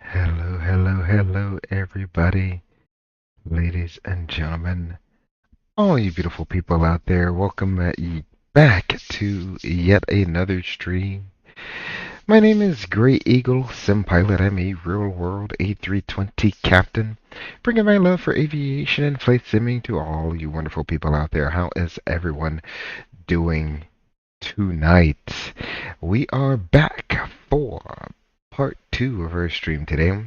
Hello, hello, hello, everybody, ladies and gentlemen, all you beautiful people out there. Welcome back to yet another stream. My name is Grey Eagle Sim Pilot. I'm a real world A320 captain, bringing my love for aviation and flight simming to all you wonderful people out there. How is everyone doing tonight? We are back for part two of our stream today.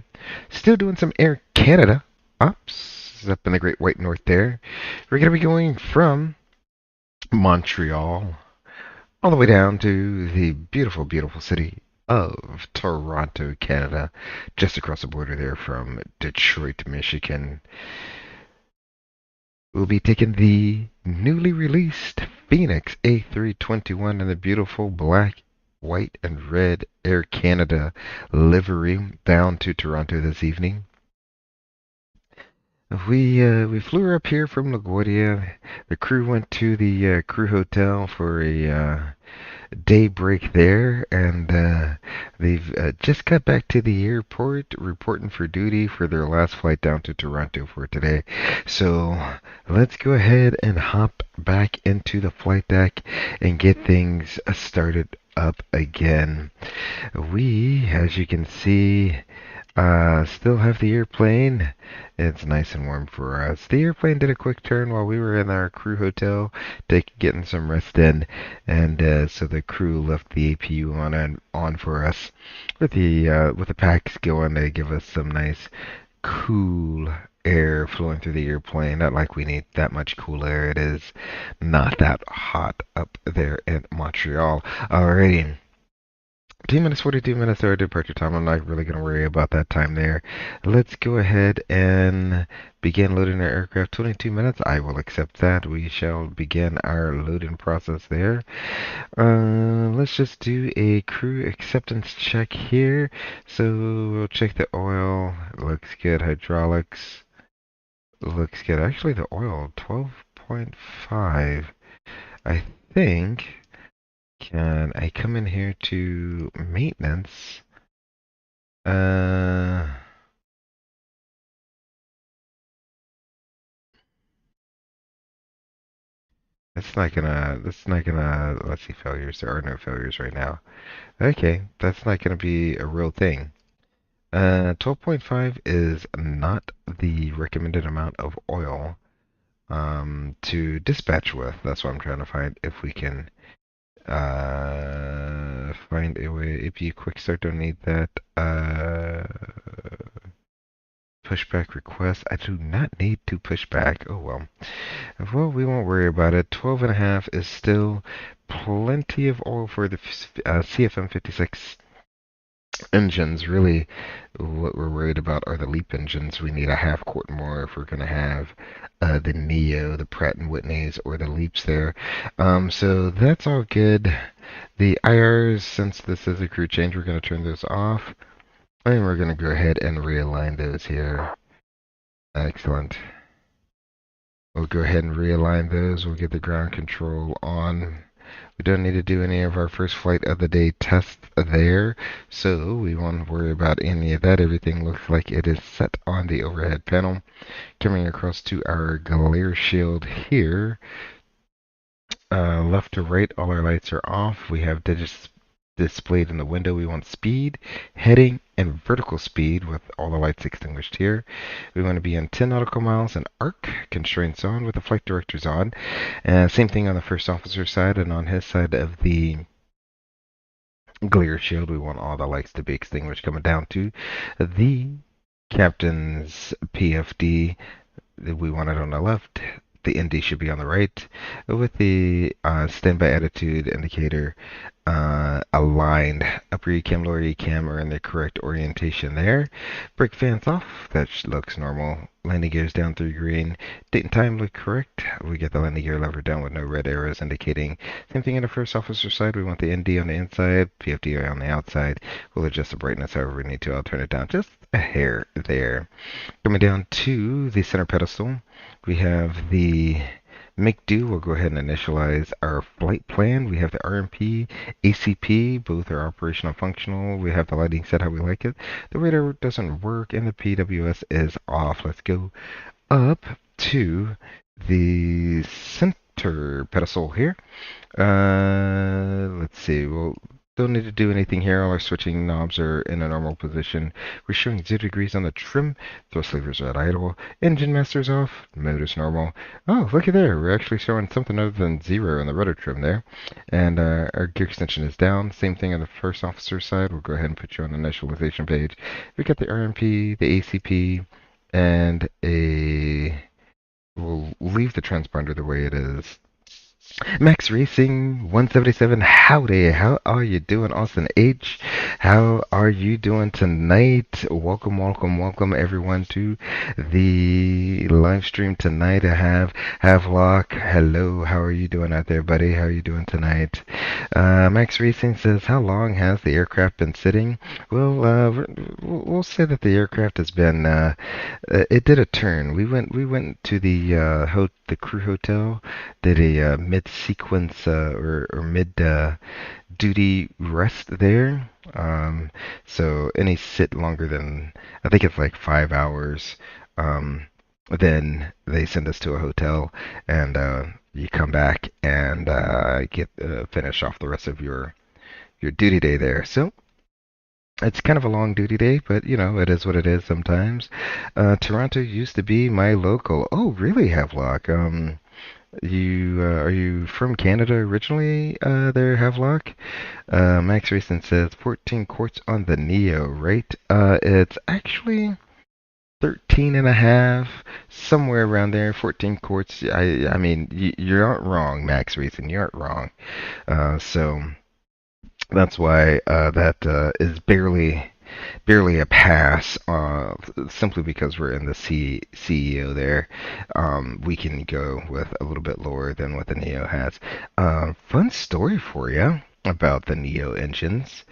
Still doing some Air Canada ups up in the Great White North there. We're going to be going from Montreal all the way down to the beautiful, beautiful city of Toronto, Canada, just across the border there from Detroit, Michigan. We'll be taking the newly released Fenix A321 in the beautiful black, white, and red Air Canada livery down to Toronto this evening. We flew up here from LaGuardia. The crew went to the crew hotel for a day break there, and they've just got back to the airport, reporting for duty for their last flight down to Toronto for today. So let's go ahead and hop back into the flight deck and get things started up again. We, as you can see, still have the airplane. It's nice and warm for us. The airplane did a quick turn while we were in our crew hotel, getting some rest in, and so the crew left the APU on for us with the packs going to give us some nice cool air flowing through the airplane. Not like we need that much cool air. It is not that hot up there in Montreal. Alrighty. 2 minutes, 42 minutes our departure time. I'm not really going to worry about that time there. Let's go ahead and begin loading our aircraft. 22 minutes. I will accept that. We shall begin our loading process there. Let's just do a crew acceptance check here. So we'll check the oil. Looks good. Hydraulics. Looks good. Actually, the oil, 12.5. I think. Can I come in here to maintenance? Uh, let's see, failures. There are no failures right now. Okay, that's not gonna be a real thing. 12.5 is not the recommended amount of oil, to dispatch with. That's what I'm trying to find if we can, find a way. If you quick start, don't need that. Pushback request. I do not need to push back. Oh well. Well, we won't worry about it. 12.5 is still plenty of oil for the CFM56 engines. Really, what we're worried about are the LEAP engines. We need a half quart more if we're going to have the Neo, the Pratt& and Whitneys, or the LEAPs there. So that's all good. The IRs, since this is a crew change, we're going to turn those off. And we're going to go ahead and realign those here. Excellent. We'll go ahead and realign those. We'll get the ground control on. We don't need to do any of our first flight of the day tests there, so we won't worry about any of that. Everything looks like it is set on the overhead panel. Coming across to our glare shield here. Left to right, all our lights are off. We have digits displayed in the window. We want speed, heading, and vertical speed with all the lights extinguished here. We want to be in 10 nautical miles and arc, constraints on with the flight directors on. Same thing on the first officer side, and on his side of the glare shield, we want all the lights to be extinguished. Coming down to the captain's PFD, we want it on the left. The ND should be on the right, with the standby attitude indicator aligned. Upper ECAM, lower ECAM are in the correct orientation there. Brake fans off. That looks normal. Landing gears down through green. Date and time look correct. We get the landing gear lever down with no red arrows indicating. Same thing on the first officer side. We want the ND on the inside, PFD on the outside. We'll adjust the brightness however we need to. I'll turn it down just a hair there. Coming down to the center pedestal, we have the make do. We'll go ahead and initialize our flight plan. We have the RMP, ACP, both are operational functional. We have the lighting set how we like it. The radar doesn't work, and the PWS is off. Let's go up to the center pedestal here. Let's see. Well, don't need to do anything here. All our switching knobs are in a normal position. We're showing 0 degrees on the trim. Thrust levers are at idle. Engine master's off. Motor's normal. Oh, look at there. We're actually showing something other than 0 on the rudder trim there. And our gear extension is down. Same thing on the first officer side. We'll go ahead and put you on the initialization page. We got the RMP, the ACP, and a... We'll leave the transponder the way it is. Max Racing 177, howdy, how are you doing, Austin H? How are you doing tonight? Welcome, welcome, welcome everyone to the live stream tonight. I have Havelock. Hello, how are you doing out there, buddy? How are you doing tonight? Max Racing says, how long has the aircraft been sitting? Well, we'll say that the aircraft has been, it did a turn. We went to the crew hotel, did a mid-sequence or mid-duty rest there. So any sit longer than, I think it's like 5 hours, then they send us to a hotel, and you come back and get finish off the rest of your duty day there. So it's kind of a long duty day, but you know, it is what it is sometimes. Toronto used to be my local. Oh, really, Havelock? You are you from Canada originally? There, Havelock. Max Racing says 14 quarts on the Neo, right? It's actually 13 and a half, somewhere around there. 14 quarts. I mean, you aren't wrong, Max Racing. You aren't wrong. So that's why that is barely a pass, simply because we're in the CEO there. We can go with a little bit lower than what the Neo has. Fun story for you about the Neo engines.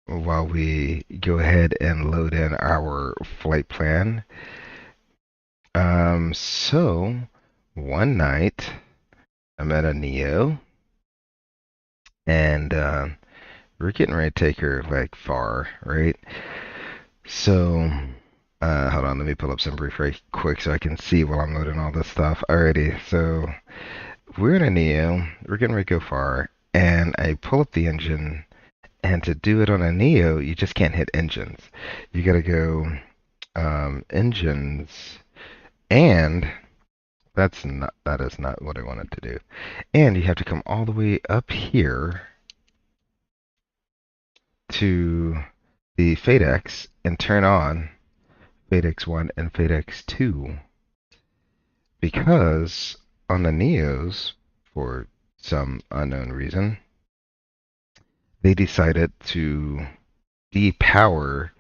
While we go ahead and load in our flight plan. So one night I'm at a Neo, and we're getting ready to take her like far, right? So, hold on, let me pull up some brief right quick so I can see while I'm loading all this stuff. Alrighty, so we're in a Neo, we're getting ready to go far, and I pull up the engine, and to do it on a Neo, you just can't hit engines. You gotta go engines, and that is not what I wanted to do. And you have to come all the way up here to the FADEX and turn on FADEX 1 and FADEX 2, because on the Neos, for some unknown reason, they decided to depower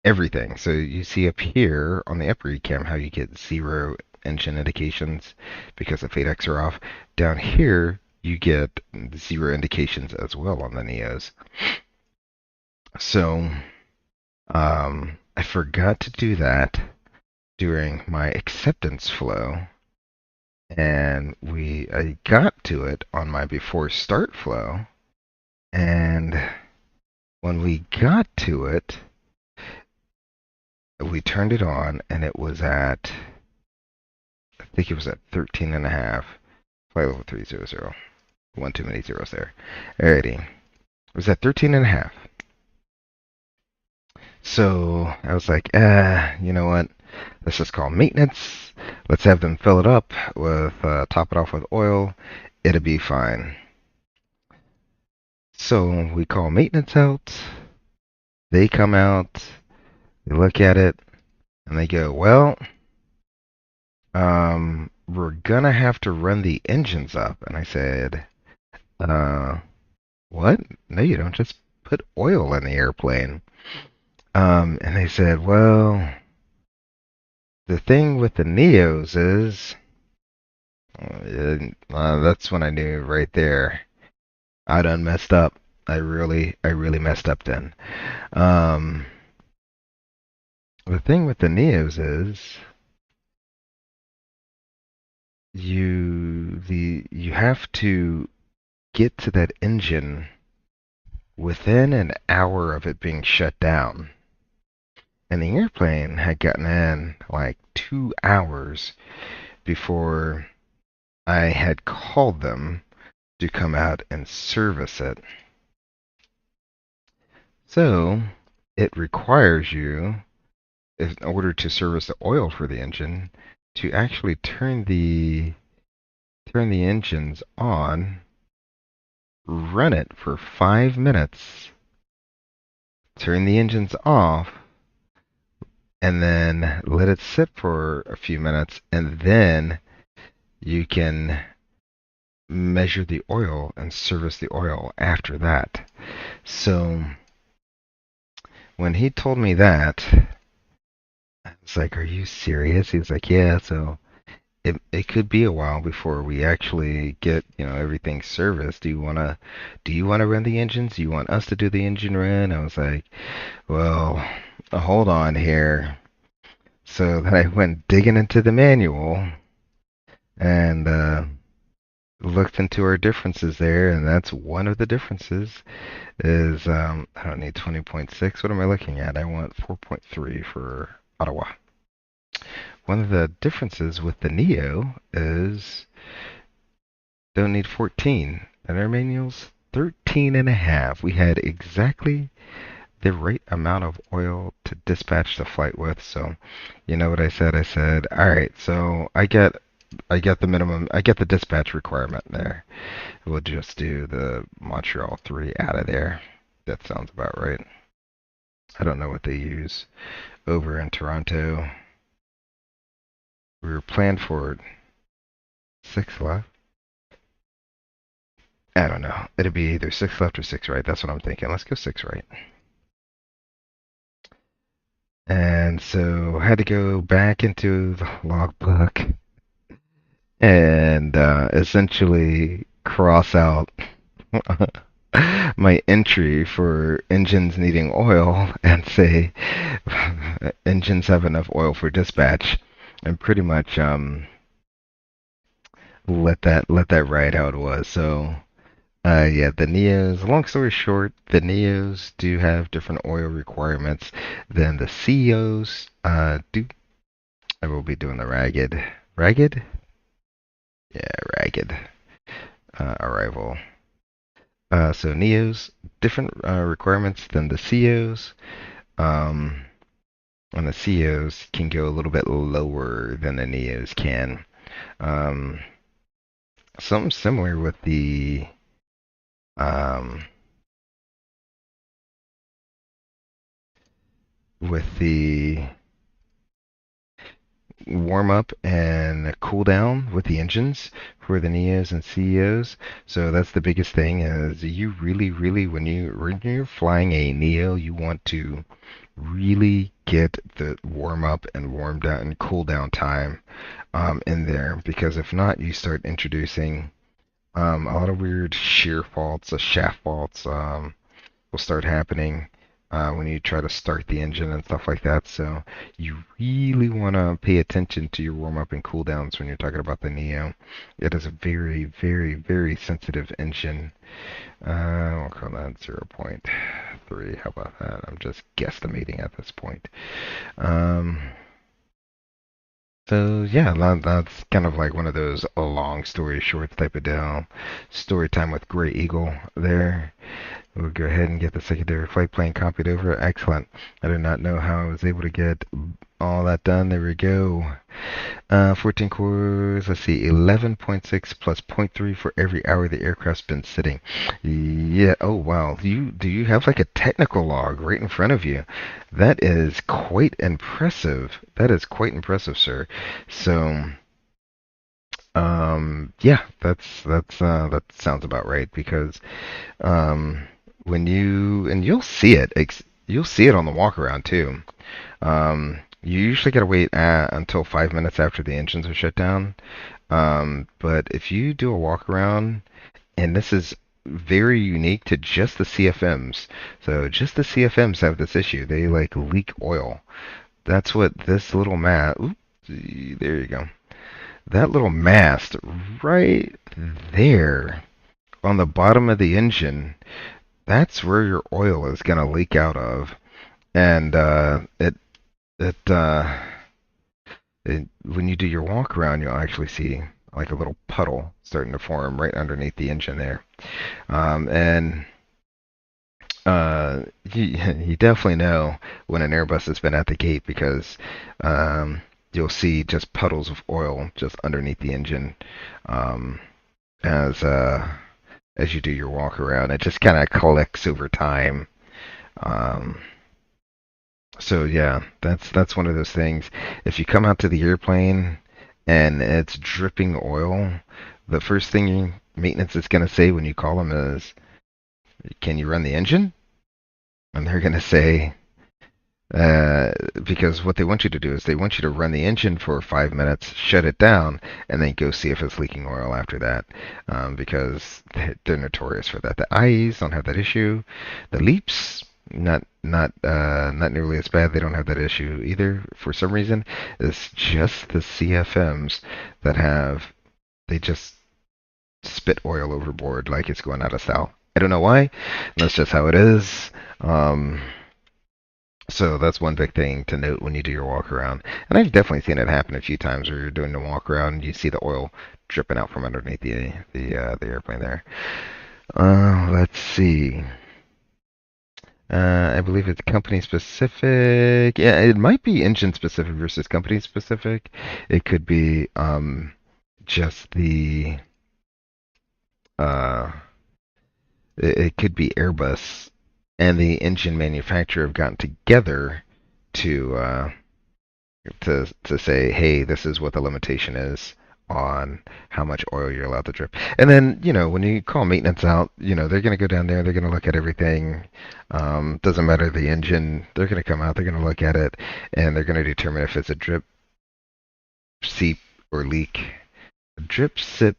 everything. So you see up here on the upper cam how you get 0 engine indications because the FADEX are off. Down here you get 0 indications as well on the Neos. So I forgot to do that during my acceptance flow, and I got to it on my before start flow, and when we got to it, we turned it on, and it was at, I think it was at 13 and a half, flight level 300. One too many zeros there. Alrighty. It was at 13 and a half. So I was like, you know what? Let's just call maintenance. Let's have them fill it up with, top it off with oil. It'll be fine. So we call maintenance out. They come out. They look at it, and they go, well, we're gonna have to run the engines up. And I said, what? No, you don't. Just put oil in the airplane. And they said, well, the thing with the Neos is, that's when I knew right there, I done messed up. I really messed up then. The thing with the Neos is, you have to get to that engine within an hour of it being shut down. And the airplane had gotten in like 2 hours before I had called them to come out and service it. So it requires you, in order to service the oil for the engine, to actually turn the engines on, run it for 5 minutes, turn the engines off, and then let it sit for a few minutes, and then you can measure the oil and service the oil after that. So when he told me that, I was like, "Are you serious?" He's like, "Yeah." So it could be a while before we actually get everything serviced. Do you wanna run the engines? Do you want us to do the engine run? I was like, well, hold on here. So then I went digging into the manual and looked into our differences there, and that's one of the differences is I don't need 20.6. What am I looking at? I want 4.3 for Ottawa. One of the differences with the Neo is don't need 14. And our manual's 13 and a half. We had exactly the right amount of oil to dispatch the flight with. So, you know what I said? I said, all right, so I get the minimum, I get the dispatch requirement there. We'll just do the Montreal 3 out of there. That sounds about right. I don't know what they use over in Toronto. We were planned for 6 left. I don't know. It'll be either 6 left or 6 right. That's what I'm thinking. Let's go 6 right. And so I had to go back into the logbook and essentially cross out my entry for engines needing oil and say engines have enough oil for dispatch, and pretty much let that ride how it was. So yeah, the Neos, long story short, the Neos do have different oil requirements than the CEOs do. I will be doing the ragged. Ragged? Yeah, ragged arrival. So Neos, different requirements than the CEOs. Um, and the CEOs can go a little bit lower than the Neos can. Um, Something similar um, with the warm up and cool down with the engines for the Neos and CEOs. So that's the biggest thing is you really, really, when you're flying a Neo, you want to really get the warm up and warm down and cool down time in there, because if not, you start introducing a lot of weird shear faults, shaft faults will start happening when you try to start the engine and stuff like that. So you really want to pay attention to your warm up and cool downs when you're talking about the Neo. It is a very, very, very sensitive engine. We'll call that 0.3. How about that? I'm just guesstimating at this point. Um, so yeah, that's kind of like one of those long story short type of deal. Story time with Gray Eagle there. We'll go ahead and get the secondary flight plan copied over. Excellent. I do not know how I was able to get all that done. There we go. 14 cores. Let's see. 11.6 plus zero point 0.3 for every hour the aircraft's been sitting. Yeah. Oh, wow. Do you have like a technical log right in front of you? That is quite impressive. That is quite impressive, sir. So, yeah, that sounds about right because when you'll see it, you'll see it on the walk around too. You usually gotta wait until 5 minutes after the engines are shut down. But if you do a walk around, and this is very unique to just the CFMs, so just the CFMs have this issue. They like leak oil. That's what this little mat. Oops, there you go. that little mast right there on the bottom of the engine, that's where your oil is going to leak out of. And it, when you do your walk around, you'll actually see like a little puddle starting to form right underneath the engine there. And you definitely know when an Airbus has been at the gate because you'll see just puddles of oil just underneath the engine um, as uh, as you do your walk around. It just kind of collects over time. Um, so yeah, that's one of those things. If you come out to the airplane and it's dripping oil, the first thing maintenance is going to say when you call them is, "Can you run the engine?" And they're going to say, Uh, because what they want you to do is they want you to run the engine for 5 minutes, shut it down, and then go see if it's leaking oil after that. Because they're notorious for that. The IEs don't have that issue. The LEAPs, not nearly as bad. They don't have that issue either. For some reason, it's just the CFMs that have they just spit oil overboard like it's going out of style. I don't know why. That's just how it is. Um, so that's one big thing to note when you do your walk around. And I've definitely seen it happen a few times where you're doing the walk around and you see the oil dripping out from underneath the airplane there. Let's see. I believe it's company specific. Yeah, it might be engine specific versus company specific. It could be just the uh, it could be Airbus and the engine manufacturer have gotten together to to say, hey, this is what the limitation is on how much oil you're allowed to drip. And then, when you call maintenance out, they're going to go down there, they're going to look at everything. Doesn't matter the engine, they're going to come out, they're going to look at it, and they're going to determine if it's a drip, seep, or leak. Drip, sip,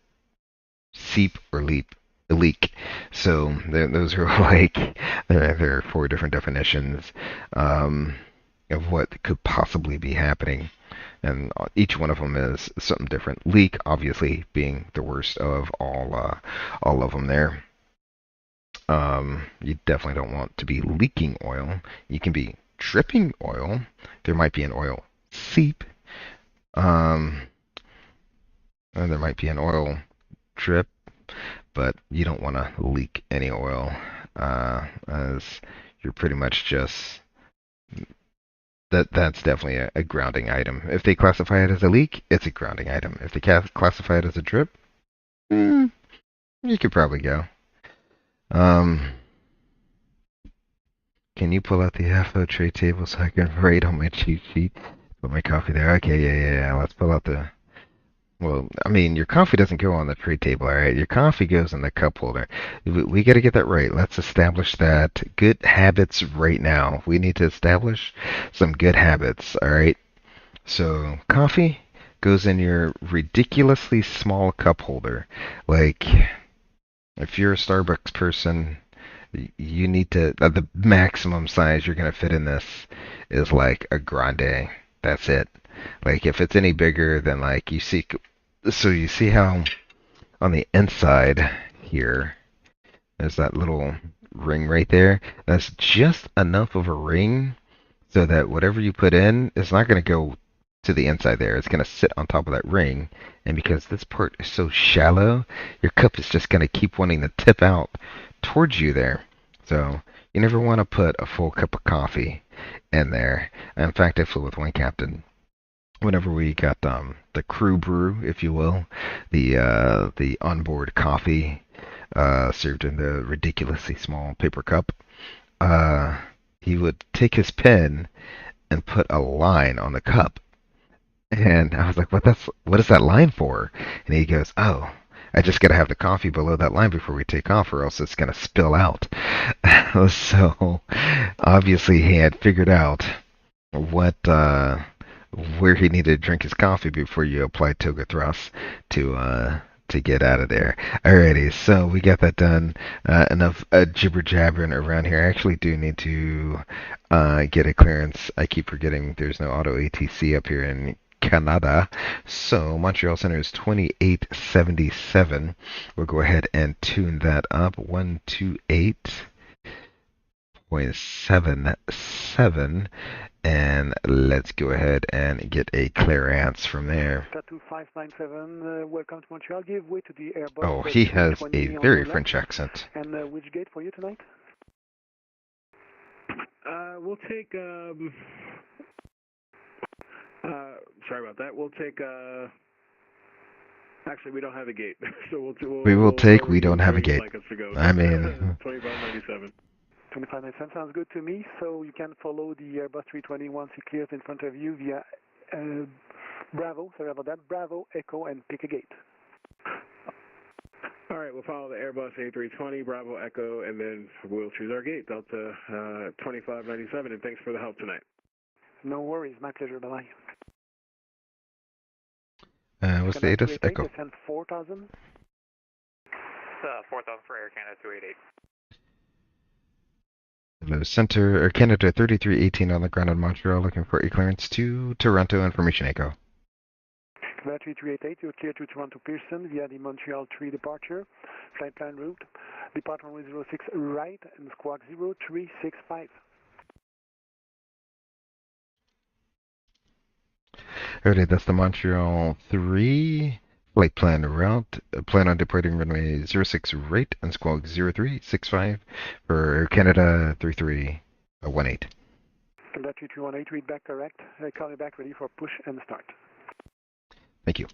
seep, or leak. So those are like there are four different definitions of what could possibly be happening, and each one of them is something different. Leak, obviously, being the worst of all of them. There, you definitely don't want to be leaking oil. You can be dripping oil. There might be an oil seep. Um, and there might be an oil drip, but you don't want to leak any oil, as you're pretty much just that's definitely a grounding item. If they classify it as a leak, it's a grounding item. If they classify it as a drip, you could probably go. Um, can you pull out the AFO tray table so I can write on my cheat sheet? Put my coffee there. Okay, yeah. Let's pull out the. Well, I mean, your coffee doesn't go on the tray table, all right? Your coffee goes in the cup holder. We got to get that right. Let's establish that. Good habits right now. We need to establish some good habits, all right? So, coffee goes in your ridiculously small cup holder. Like, if you're a Starbucks person, you need to, the maximum size you're going to fit in this is like a grande. That's it. Like, if it's any bigger than, like, so you see how on the inside here, there's that little ring right there. That's just enough of a ring so that whatever you put in is not going to go to the inside there. It's going to sit on top of that ring. And because this part is so shallow, your cup is just going to keep wanting to tip out towards you there. So you never want to put a full cup of coffee in there. In fact, I flew with one captain. Whenever we got the crew brew, if you will, the onboard coffee served in the ridiculously small paper cup, he would take his pen and put a line on the cup. And I was like, what is that line for? And he goes, oh, I just got to have the coffee below that line before we take off, or else it's going to spill out. So obviously he had figured out what where he needed to drink his coffee before you apply toga thrust to get out of there. Alrighty, so we got that done. Enough jibber jabbering around here. I actually do need to get a clearance. I keep forgetting there's no auto ATC up here, and Canada. So Montreal Center is 2877. We'll go ahead and tune that up. 128.77. And let's go ahead and get a clearance from there. 2597, welcome to Montreal. Give way to the Airbus. Oh, he has a very French accent. And which gate for you tonight? We'll take, sorry about that. We'll take, actually, we don't have a gate. So we don't have a gate. Like us to go. I mean... 2597. 2597 sounds good to me. So you can follow the Airbus 321 once it clears in front of you via Bravo, sorry about that, Bravo, Echo, and pick a gate. All right, we'll follow the Airbus A320, Bravo, Echo, and then we'll choose our gate, Delta 2597, and thanks for the help tonight. No worries, my pleasure, bye-bye. What's the ATIS? Echo. 4,000? 4,000 for Air Canada 288. Hello, Center, Air Canada 3318 on the ground in Montreal, looking for a clearance to Toronto. Information Echo. Canada 3388, you're clear to Toronto Pearson via the Montreal 3 departure. Flight plan route. Depart runway 06 right and squawk 0365. Alright, that's the Montreal 3 flight plan route. Plan on departing runway 06 right and squawk 0365 for Air Canada 3318. Canada 3318, read back correct. Call you back ready for push and start. Thank you.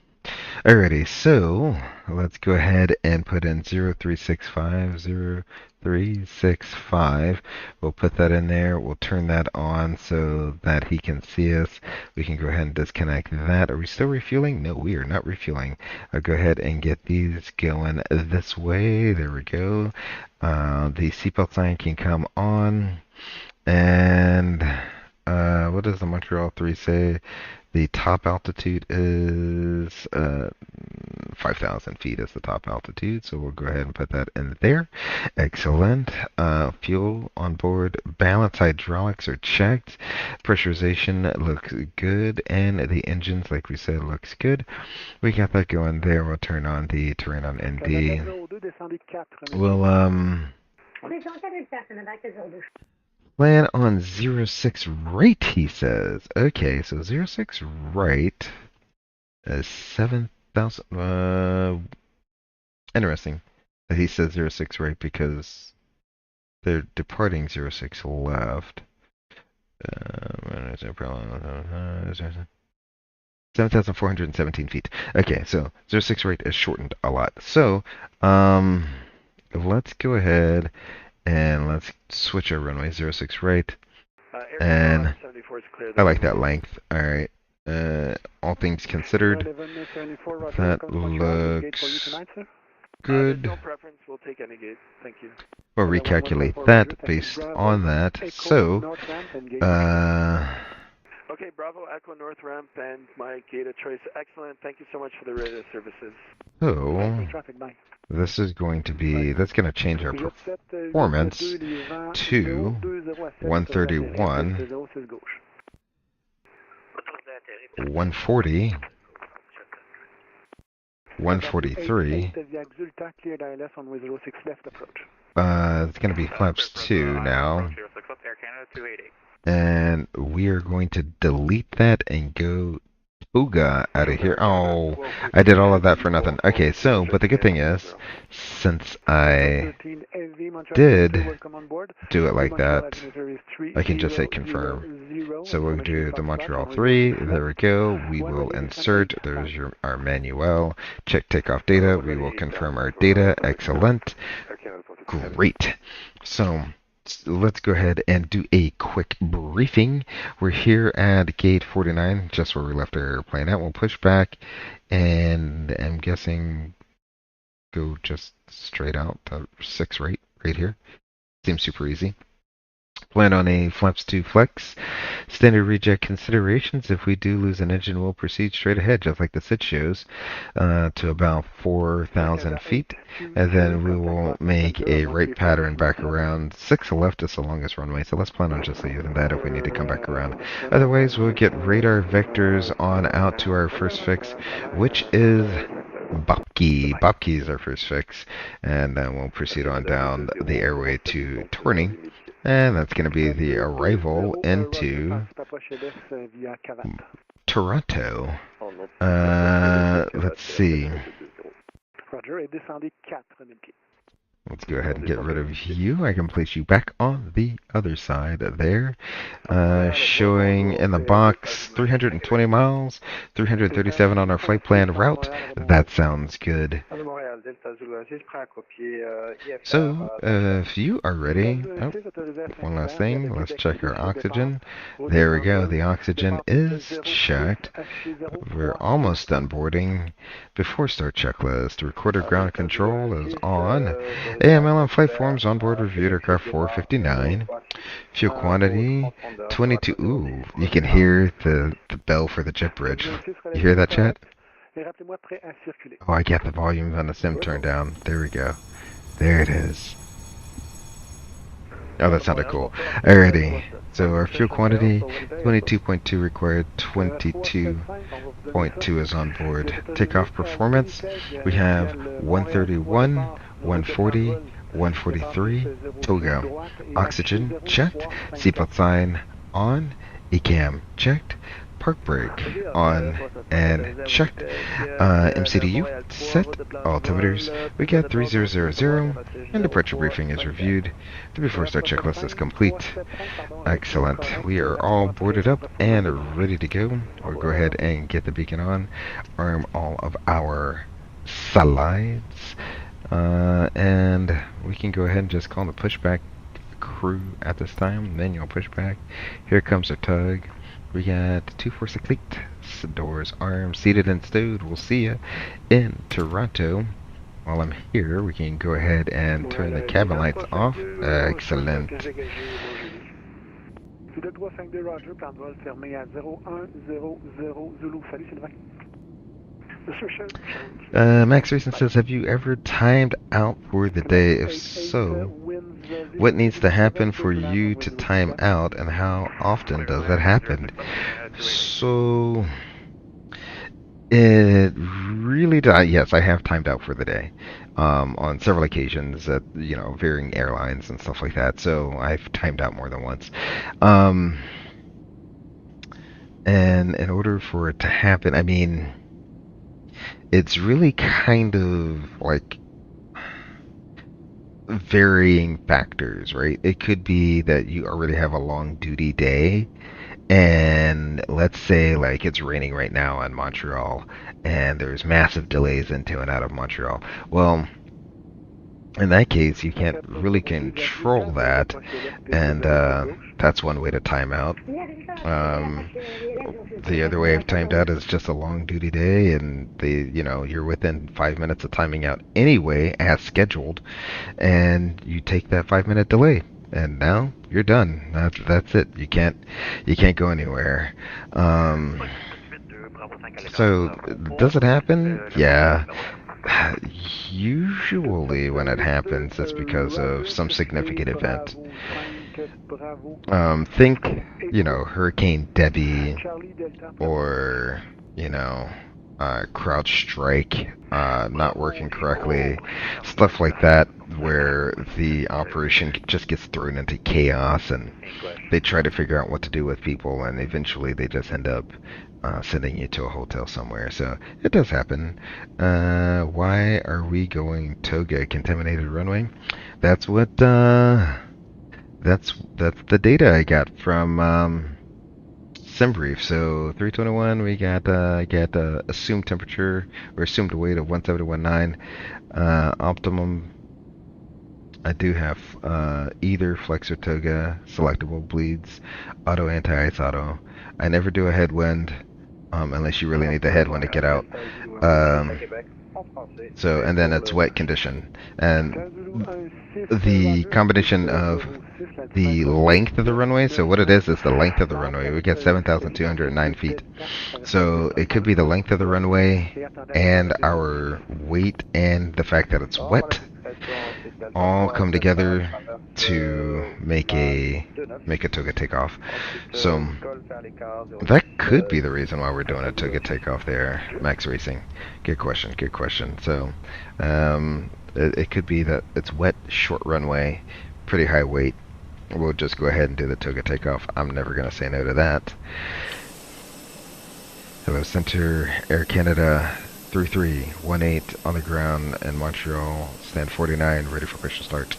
Alrighty, so let's go ahead and put in 0365, 0365. We'll put that in there. We'll turn that on so that he can see us. We can go ahead and disconnect that. Are we still refueling? No, we are not refueling. I'll go ahead and get these going this way. There we go. The seatbelt sign can come on. And what does the Montreal 3 say? The top altitude is 5,000 feet is the top altitude, so we'll go ahead and put that in there. Excellent. Fuel on board. Balance hydraulics are checked. Pressurization looks good, and the engines, like we said, looks good. We got that going there. We'll turn on the terrain on ND. We'll land on 06 right, he says. Okay, so 06 right is 7,000. Interesting that he says 06 right because they're departing 06 left. 7,417 feet. Okay, so 06 right is shortened a lot. So, let's go ahead and let's switch our runway 06 right. And I like that length. Alright. All things considered, that looks good. No preference. We'll take any gate. Thank you. We'll recalculate that based on that. So, okay, Bravo, Echo, North Ramp, and my gate of choice. Excellent. Thank you so much for the radio services. So, this is going to be, that's going to change our performance to 131, 140, 143. It's going to be flaps 2 now. And we are going to delete that and go Ooga out of here. Oh, I did all of that for nothing. Okay, so, but the good thing is, since I did do it like that, I can just say confirm. So we'll do the Montreal 3. There we go. We will insert. There's our manual. Check takeoff data. We will confirm our data. Excellent. Great. So, let's go ahead and do a quick briefing. We're here at gate 49, just where we left our airplane at. We'll push back, and I'm guessing go just straight out to 6 right here. Seems super easy. Plan on a flaps 2 flex. Standard reject considerations. If we do lose an engine, we'll proceed straight ahead, just like the SID shows, to about 4,000 feet. And then we will make a right pattern back around 6 left is the longest runway. So let's plan on just using that if we need to come back around. Otherwise, we'll get radar vectors on out to our first fix, which is Bopke. Bopke is our first fix. And then we'll proceed on down the airway to Torney. And that's going to be the arrival into Toronto. Let's see. Roger, et descendez 4000 pieds. Let's go ahead and get rid of you. I can place you back on the other side there. Showing in the box 320 miles, 337 on our flight plan route. That sounds good. So, if you are ready, oh, one last thing, let's check our oxygen. There we go, the oxygen is checked. We're almost done boarding. Before start checklist, recorder ground control is on. AML and flight forms on board reviewed aircraft 459. Fuel quantity 22. Ooh, you can hear the bell for the jet bridge. You hear that, chat? Oh, I got the volume on the sim turned down. There we go. There it is. Oh, that sounded cool. Alrighty. So our fuel quantity, 22.2 required, 22.2 is on board. Takeoff performance, we have 131, 140, 143, TOGA. Oxygen checked, seatbelt sign on, ECAM checked, park brake on and checked, MCDU set, altimeters, we got 3000, and departure briefing is reviewed. The before start checklist is complete. Excellent. We are all boarded up and ready to go. We'll go ahead and get the beacon on, arm all of our slides, and we can go ahead and just call the pushback crew at this time. Manual pushback. Here comes our tug. We got 246 doors armed, seated and stowed. We'll see you in Toronto. While I'm here, we can go ahead and turn the cabin lights off. Excellent. Max Reason says, have you ever timed out for the day? If so, what needs to happen for you to time out, and how often does that happen? So, it really does. Yes, I have timed out for the day on several occasions at, varying airlines and stuff like that. So I've timed out more than once. And in order for it to happen, I mean, it's really kind of like varying factors, right? It could be that you already have a long duty day, and let's say like it's raining right now in Montreal, and there's massive delays into and out of Montreal. Well, in that case, you can't really control that, and that's one way to time out. The other way I've timed out is just a long duty day, and you're within 5 minutes of timing out anyway, as scheduled, and you take that 5-minute delay, and now you're done. That's it. You can't go anywhere. So does it happen? Yeah. Usually when it happens, it's because of some significant event. Think, Hurricane Debbie, or, CrowdStrike not working correctly, stuff like that, where the operation just gets thrown into chaos, and they try to figure out what to do with people, and eventually they just end up sending you to a hotel somewhere. So it does happen. Why are we going TOGA, contaminated runway? That's what that's the data I got from SimBrief. So 321, we got assumed temperature or assumed weight of 171.9. Optimum, I do have either flex or TOGA, selectable bleeds, auto, anti-ice auto. I never do a headwind unless you really need the headwind to get out. So, and then it's wet condition. And Zulu 16, the Roger, combination of 06, let's the find out length of the the runway, so what it is the length of the Start runway. We at get 7,209 feet. Delta, So it could be the length of the runway and our weight and the fact that it's wet all come together to make a toga takeoff. So that could be the reason why we're doing a toga takeoff there, Max Racing. Good question, good question. So it could be that it's wet, short runway, pretty high weight. We'll just go ahead and do the toga takeoff. I'm never going to say no to that. Hello, Center, Air Canada 3318 on the ground in Montreal, stand 49, ready for push and start.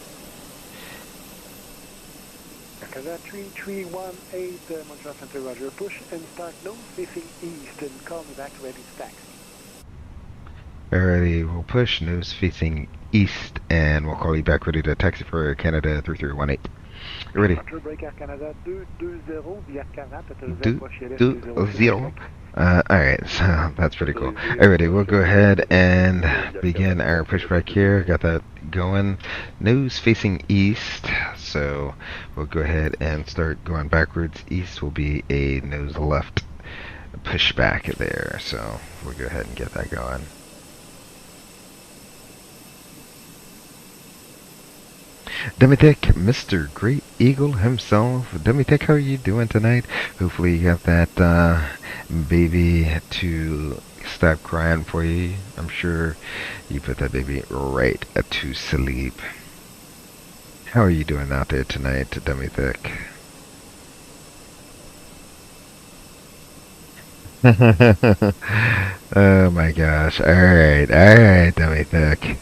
Canada 3318, Montreal Center, Roger, push and start, nose facing east, and call me back ready to taxi. Alrighty, we'll push, nose facing east, and we'll call you back ready to taxi for Air Canada 3318. You ready? Roger, break Air Canada 220, via 40, Two, zero. Alright, so that's pretty cool. Alrighty, we'll go ahead and begin our pushback here. Got that going. Nose facing east, so we'll go ahead and start going backwards. East will be a nose left pushback there, so we'll go ahead and get that going. Demitek, Mr. Great Eagle himself. Demitek, how are you doing tonight? Hopefully you got that baby to stop crying for you. I'm sure you put that baby right to sleep. How are you doing out there tonight, Demitek? Oh my gosh. Alright, Demitek.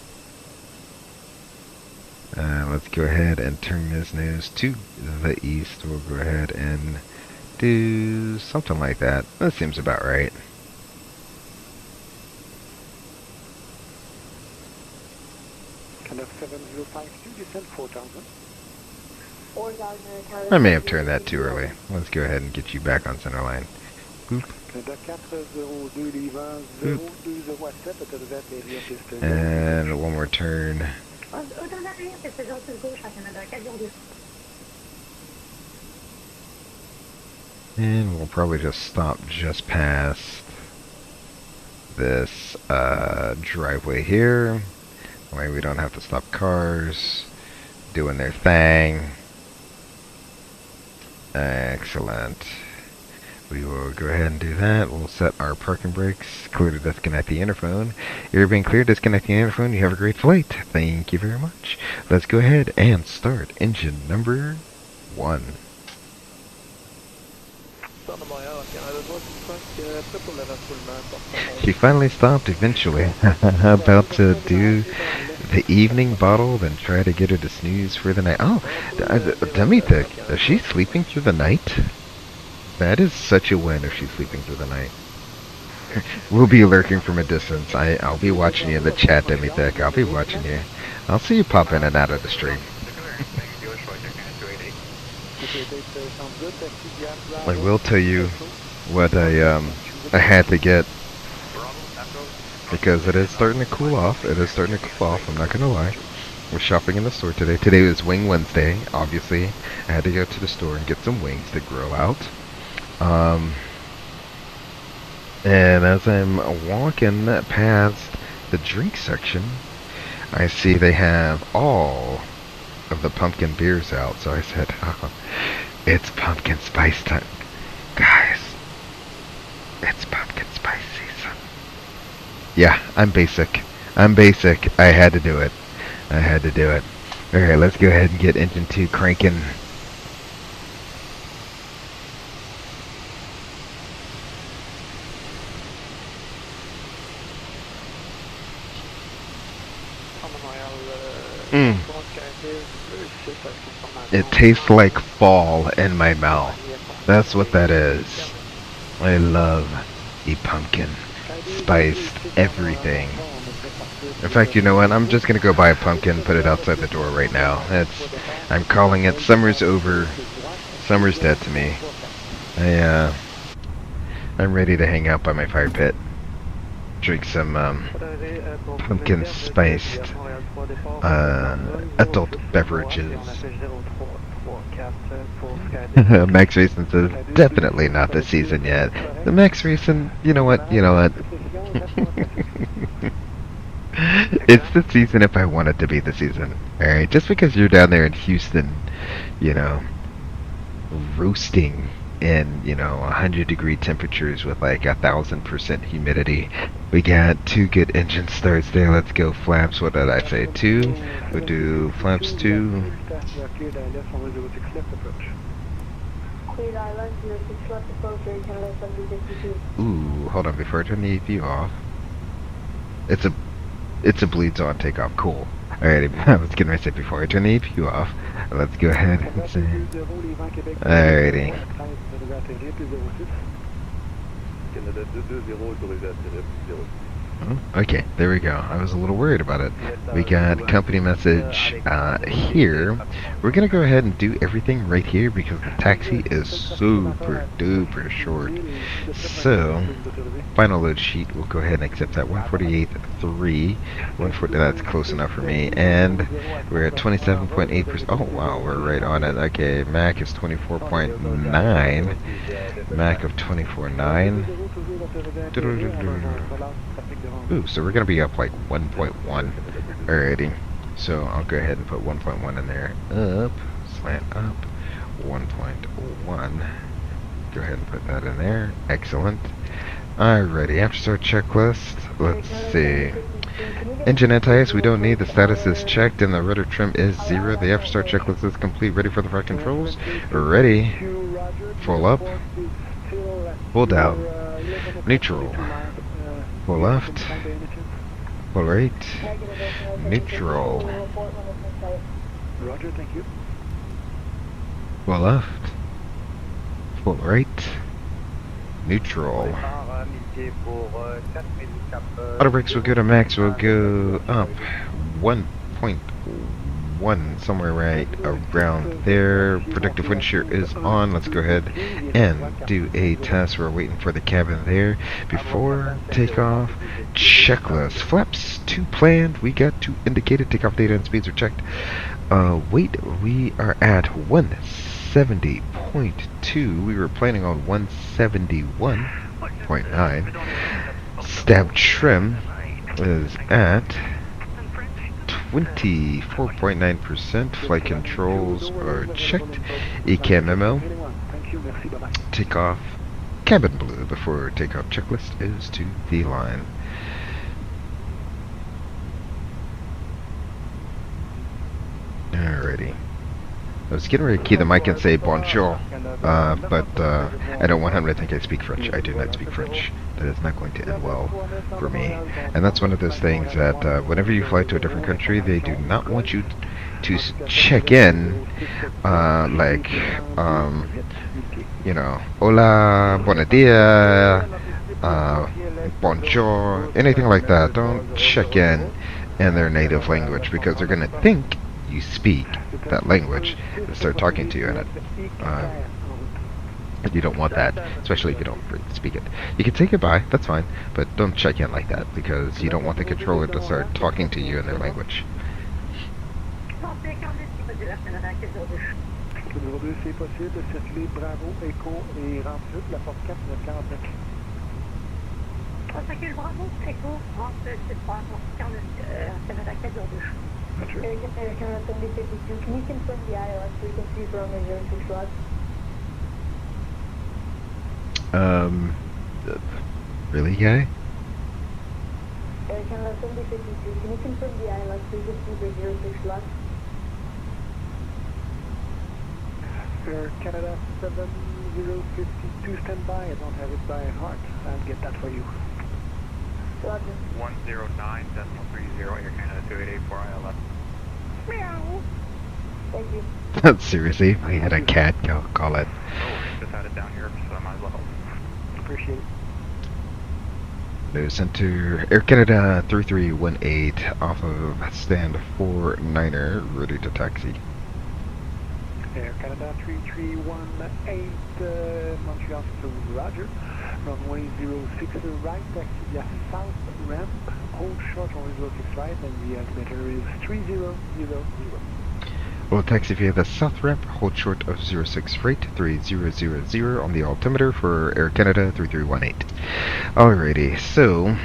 Let's go ahead and turn his nose to the east. We'll go ahead and do something like that. That seems about right. Kind of 7052, descent 4000. I may have turned that too early. Let's go ahead and get you back on center line. Boop. Boop. And one more turn. And we'll probably just stop just past this driveway here. That way we don't have to stop cars doing their thing. Excellent. We will go ahead and do that. We'll set our parking brakes. Clear to disconnect the interphone. You're being clear, disconnect the interphone. You have a great flight. Thank you very much. Let's go ahead and start engine number 1. She finally stopped eventually. About to do the evening bottle, then try to get her to snooze for the night. Oh, Demitek, is she sleeping through the night? That is such a win if she's sleeping through the night. We'll be lurking from a distance. I'll be watching you in the chat, Demitek. I'll be watching you. I'll see you pop in and out of the stream. I will tell you what I had to get, because it is starting to cool off. It is starting to cool off, I'm not gonna lie. We're shopping in the store today. Today was Wing Wednesday, obviously. I had to go to the store and get some wings to grill out. And as I'm walking past the drink section, I see they have all of the pumpkin beers out. So I said, oh, it's pumpkin spice time. Guys, it's pumpkin spice season. Yeah, I'm basic. I had to do it. Alright, let's go ahead and get engine 2 cranking. It tastes like fall in my mouth. That's what that is. I love a pumpkin spiced everything. In fact, you know what? I'm just gonna go buy a pumpkin, put it outside the door right now. I'm calling it. Summer's over. Summer's dead to me. I'm ready to hang out by my fire pit. drink some pumpkin spiced adult beverages. Max Racing says definitely not the season yet. The Max Racing, you know what? You know what? It's the season if I want it to be the season. Alright, just because you're down there in Houston, you know, roasting in, 100-degree temperatures with like 1,000% humidity. We got 2 good engine starts there. Let's go flaps. What did I say? 2? We'll do flaps 2. Ooh, hold on before I turn the AV off. It's a bleeds on takeoff. Cool. Alrighty, I was getting ready to say before I turn the APU off. Let's go ahead and see. Alrighty. Okay, there we go. I was a little worried about it. We got company message here. We're going to go ahead and do everything right here because the taxi is super duper short. So, final load sheet, we'll go ahead and accept that 148.3. 140, that's close enough for me. And we're at 27.8%. Oh, wow, we're right on it. Okay, Mac is 24.9. Mac of 24.9. Ooh, so we're going to be up like 1.1. Alrighty. So I'll go ahead and put 1.1 in there. Up, slant up, 1.1. Go ahead and put that in there. Excellent. Alrighty, after start checklist. Let's see. Engine anti-ice, we don't need. The status is checked and the rudder trim is 0. The after start checklist is complete. Ready for the flight controls? Ready. Full up. Full down. Neutral. Full left. Full right. Neutral. Roger, thank you. Full left. Full right. Neutral. Auto brakes will go to max. Will go up 1.1, somewhere right around there. Protective wind shear is on. Let's go ahead and do a test. We're waiting for the cabin there. Before takeoff, checklist. Flaps 2 planned. We got 2 indicated. Takeoff data and speeds are checked. Weight, we are at 170.2. We were planning on 171.9. Stab trim is at 24.9%. Flight controls are checked. ECAM memo. Takeoff cabin blue before takeoff checklist is to the line. Alrighty. I was getting ready to key the mic and say bonjour, but I don't want him to think I speak French. I do not speak French. That is not going to end well for me. And that's one of those things that whenever you fly to a different country, they do not want you to check in hola, buenos dias, bonjour, anything like that. Don't check in their native language because they're going to think you speak that language and start talking to you in it. You don't want that, especially if you don't speak it. You can say goodbye, that's fine, but don't check in like that because you don't want the controller to start talking to you in their language. C'est possible de circuler Bravo, Echo et Rampe la porte 4 945. On circule Bravo, Echo, Rampe, c'est pas Canada 402. Can you confirm the ILS frequency from the 06 log? Really, guy? Canada 7052, can you confirm the ILS frequency for 06 log? Air Canada 7052, stand by. I don't have it by heart. I'll get that for you. Roger. 109.30 Air Canada 2884 ILS. Meow. Thank you. Seriously, we had a cat call it. Oh, just had it down here, so I might as well. Appreciate it. No center. Air Canada 3318 off of stand 49er, ready to taxi. Air Canada 3318 Montreal to Roger. Runway 06 right, taxi via south ramp. Hold short runway 06 right, and the altimeter is 3000. We'll taxi via the south ramp, hold short of 06 right, 3000 on the altimeter for Air Canada 3318. Alrighty, so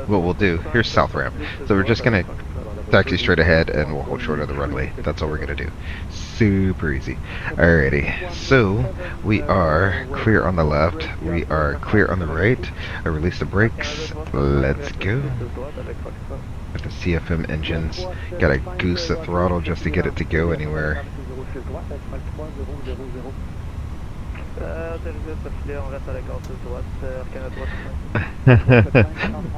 what we'll do, here's south ramp. So we're just gonna taxi straight ahead and we'll hold short of the runway. That's all we're gonna do. Super easy. Alrighty, so we are clear on the left, we are clear on the right. I release the brakes, let's go. With the CFM engines, gotta goose the throttle just to get it to go anywhere.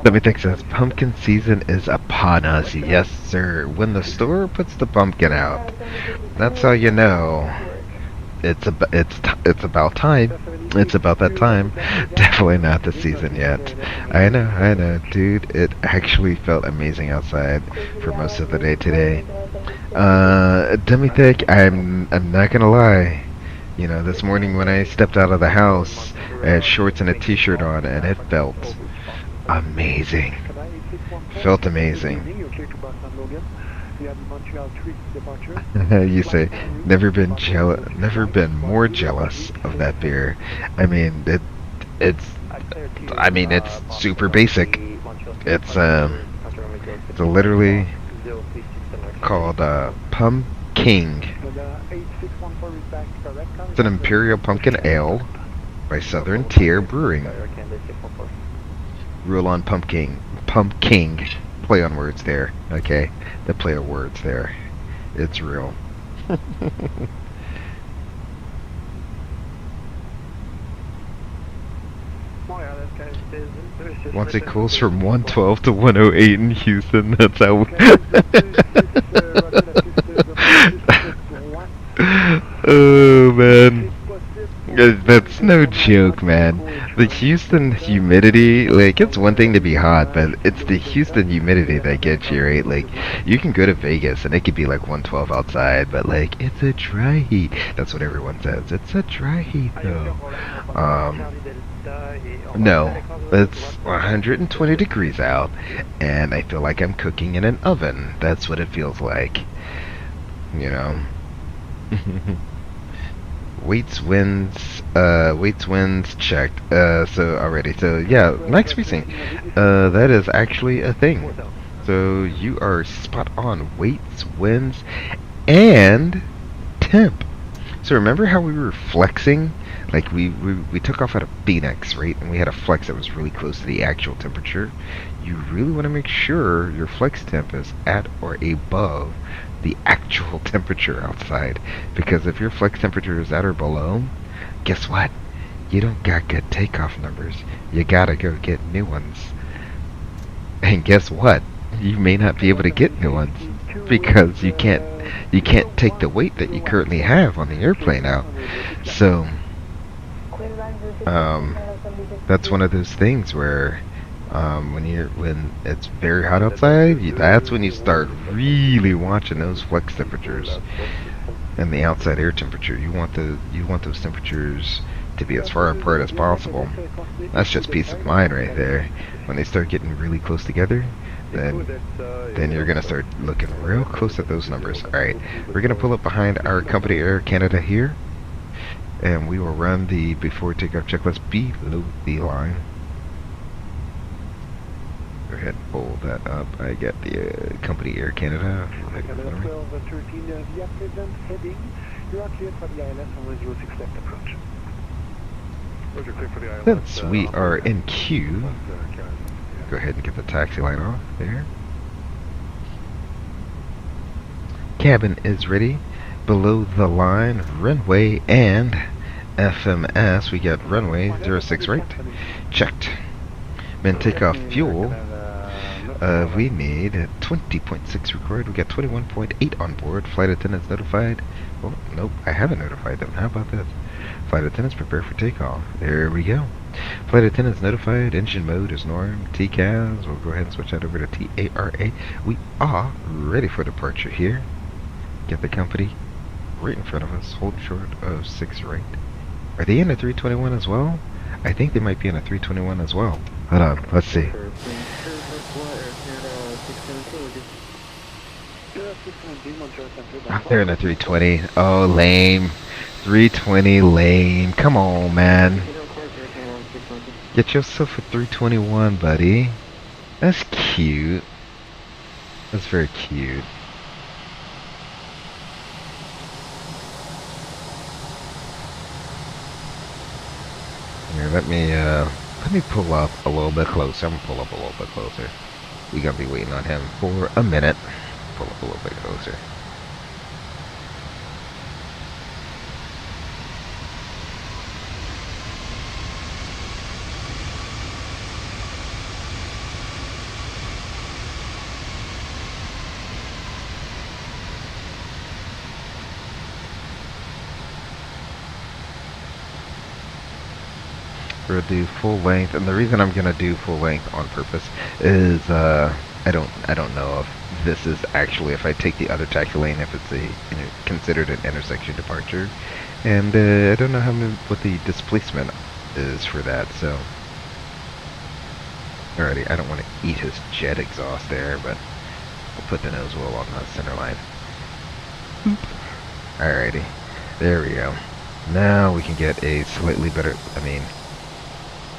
Let me think, says pumpkin season is upon us. Yes sir, when the store puts the pumpkin out, that's how you know it's about time. It's about that time. Definitely not the season yet. I know, dude. It actually felt amazing outside for most of the day today. Demi-thick, I'm not gonna lie. You know, this morning when I stepped out of the house, I had shorts and a t-shirt on, and it felt amazing. Felt amazing. You say, never been more jealous of that beer. I mean, it's super basic. It's literally called Pumpkin. It's an Imperial Pumpkin Ale by Southern Tier Brewing. Rule on Pumpkin. Play on words there, okay? The play of words there. It's real. Once it cools from 112 to 108 in Houston, that's how. Oh man, that's no joke, man. The Houston humidity, like, it's one thing to be hot, but it's the Houston humidity that gets you, right? Like, you can go to Vegas and it could be like 112 outside, but like, it's a dry heat. That's what everyone says. It's a dry heat, though. No, it's 120 degrees out, and I feel like I'm cooking in an oven. That's what it feels like. You know. Weights, winds checked. So yeah, max freezing. That is actually a thing. So you are spot on. Weights, winds, and temp. So remember how we were flexing? Like we took off at a Phoenix, right? And we had a flex that was really close to the actual temperature. You really want to make sure your flex temp is at or above the actual temperature outside, because if your flex temperature is at or below, guess what? You don't got good takeoff numbers. You gotta go get new ones. And guess what? You may not be able to get new ones because you can't take the weight that you currently have on the airplane out. So that's one of those things where when it's very hot outside, that's when you start really watching those flex temperatures and the outside air temperature. You want those temperatures to be as far apart as possible. That's just peace of mind right there. When they start getting really close together, then you're gonna start looking real close at those numbers. All right, we're gonna pull up behind our company Air Canada here, and we will run the before takeoff checklist below the line. Go ahead and pull that up. I got the company Air Canada. Since we are in queue, go ahead and get the taxi light off there. Cabin is ready. Below the line, runway and FMS. We got runway 06 right. Checked. Then takeoff fuel. We need 20.6 required. We got 21.8 on board. Flight attendants notified. Oh, nope, I haven't notified them. How about this? Flight attendants prepare for takeoff. There we go. Flight attendants notified. Engine mode is norm. TCAS. We'll go ahead and switch that over to TARA. We are ready for departure here. Get the company right in front of us. Hold short of 6 right. Are they in a 321 as well? I think they might be in a 321 as well. Hold on, let's see. Oh, they're in a 320. Oh, lame. 320 lame. Come on, man. Get yourself a 321, buddy. That's cute. That's very cute. Here, let me pull up a little bit closer. I'm gonna pull up a little bit closer. We're gonna be waiting on him for a minute. Pull up a little bit closer. We're gonna do full length, and the reason I'm gonna do full length on purpose is I don't know if this is actually, if I take the other taxi lane, if it's considered an intersection departure, and I don't know what the displacement is for that. So alrighty, I don't want to eat his jet exhaust there, but I'll put the nose wheel on the center line. Alrighty, there we go. Now we can get a slightly better.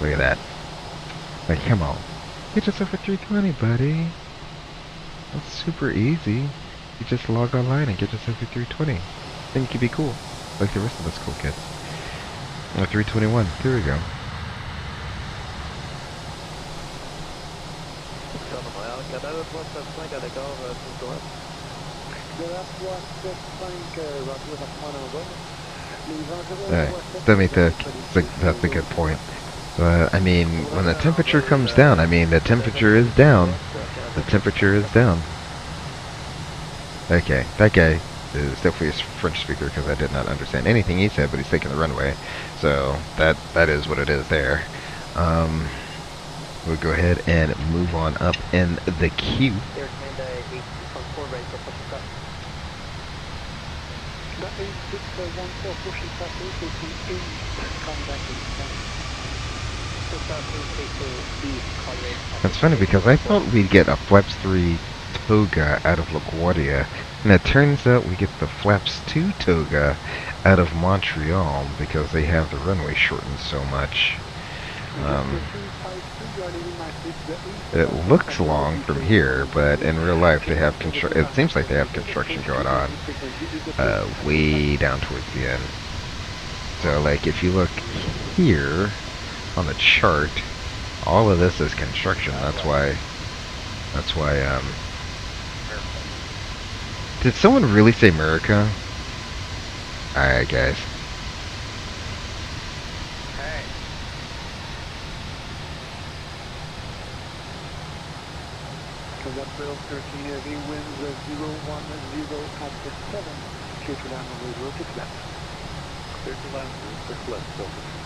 Look at that. Like, come on. Get yourself a 320, buddy. That's super easy. You just log online and get yourself a 320. Then you can be cool. Like the rest of us cool kids. A 321. There we go. That's a good point. When the temperature comes down, the temperature is down. The temperature is down. Okay, that guy is definitely a French speaker because I did not understand anything he said, but he's taking the runway. So that is what it is there. We'll go ahead and move on up in the queue. That's funny because I thought we'd get a Flaps 3 toga out of LaGuardia, and it turns out we get the Flaps 2 toga out of Montreal because they have the runway shortened so much. It looks long from here, but in real life they have it seems like they have construction going on way down towards the end. So like if you look here on the chart, all of this is construction. That's why did someone really say America? Alright guys. Hey. April 13 heavy winds 010 at the 7, clear to land on radio 6 left. Clear to land 6 left, focus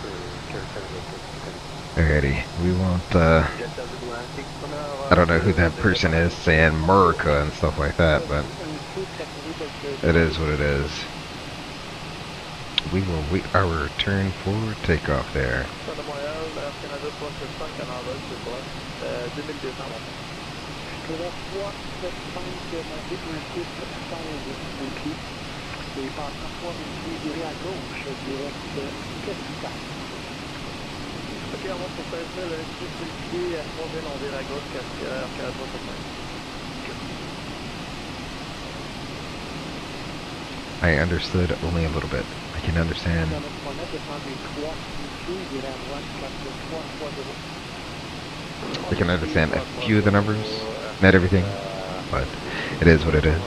Alrighty, we won't, I don't know who that person is saying America and stuff like that, but it is what it is. We will wait our turn for takeoff there. I understood only a little bit. I can understand. I can understand a few of the numbers, not everything, but it is what it is.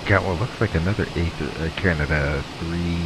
Got what looks like another Canada 3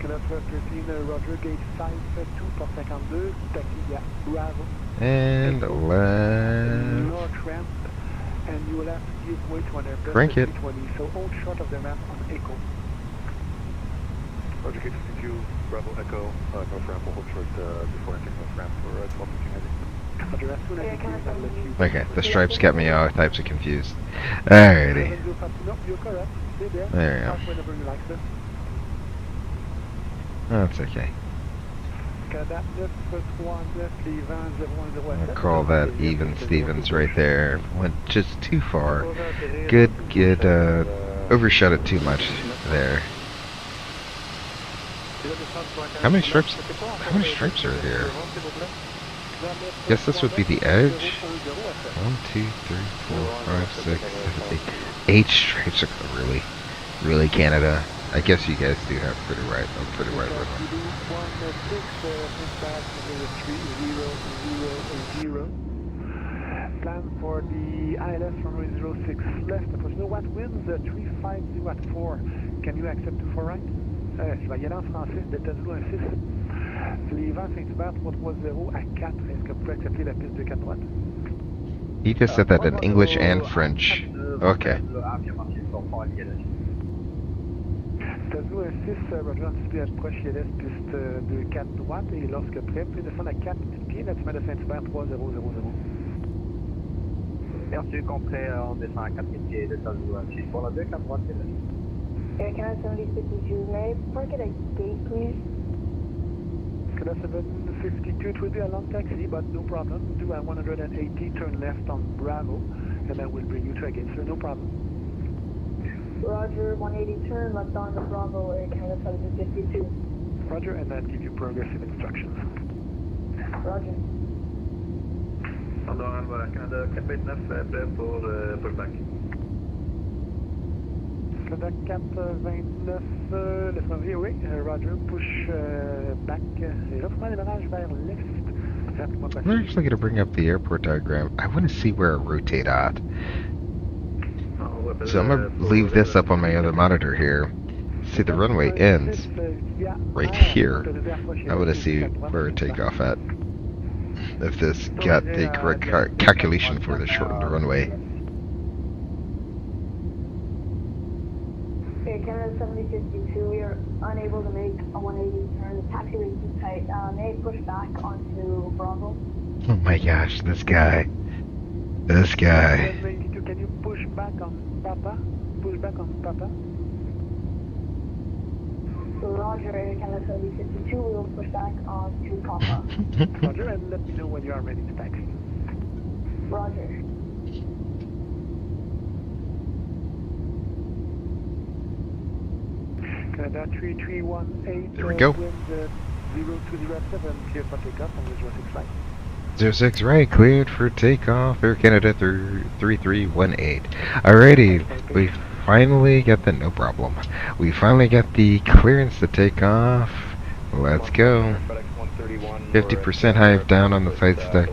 Canada 13, Roger, gauge 5-2 pour 52, taxi à Bravo. And left. North ramp, and you will have to give way to an Airbus Crank it. 320, so hold short of the ramp on Echo. Roger, gate 52, Bravo Echo, north ramp, will hold short before entering north ramp for 12:15. Roger, as soon as you give, I'll let you. Okay, the stripes got me all types of confused. Alrighty. No, you're correct. Stay there. There you go. Start whenever you like, sir. That's okay. Canada 939, les vents 0107. I'll call that even Stevens right there. Went just too far. Good, overshot it too much there. How many stripes are there? Guess this would be the edge. 1, 2, 3, 4, 5, 6, 7, 8. 8 stripes are really Canada. I guess you guys do have pretty right runway. Plan for the ILS runway 06 left. There was no what winds 350 at 4. Can you accept 24 right? Je vais y aller en français, Delta Zulu 16. Les vents Saint-Hubert 330 à 4. Est-ce que vous pouvez accepter la piste de 4 droite? He just said that in English and French. Okay. Delta Zulu 6, Roger, anticipé approche ILS piste de 4 droite et lorsque prêt, puis descendre à 4 pieds, bâtiment de Saint-Hubert 3000. Merci, compris, on descend à 4 pieds de Delta Zulu 6 pour la 2, 4 droite, Air Canada 7052, may I park at a gate, please? Canada 752, it will be a long taxi, but no problem. Do a 180, turn left on Bravo, and then we'll bring you to a gate, sir, no problem. Roger, 180 turn left on the Bravo, Air Canada 752. Roger, and then give you progressive instructions. Roger. Montreal, Canada 429, prêt pour pushback. Canada 429, laisse-moi vérifier, oui, Roger, push back, et refais-moi le démarrage vers l'est. Rappelez-moi passer. I'm actually going to bring up the airport diagram. I want to see where I rotate at. So I'm going to leave this up on my other monitor here. See, the runway ends right here. I want to see where I take off at. If this got the correct calculation for the shortened runway. Air Canada 7052, we are unable to make a 180 turn. The taxiway is too tight. May I push back onto Bravo? Oh my gosh, this guy. This guy. 92, can you push back on Papa? Push back on Papa. Roger, Air Canada 7052, we will push back onto Papa. Roger, and let me know when you are ready to taxi. Roger. Canada 3318. There we go. Wind 0207, clear for takeoff on the 06 flight. 06 right, cleared for takeoff. Air Canada 3318. Alrighty, we finally got the no problem. We finally got the clearance to take off. Let's go. 50% hive down on the side stack.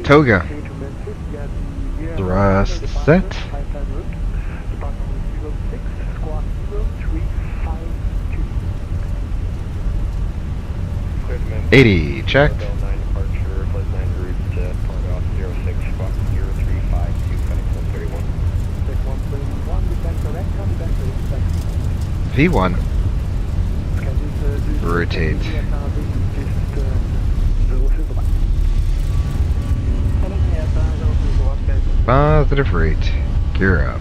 Toga. Thrust set. 80 checked. V1. Rotate. Positive rate. Gear up.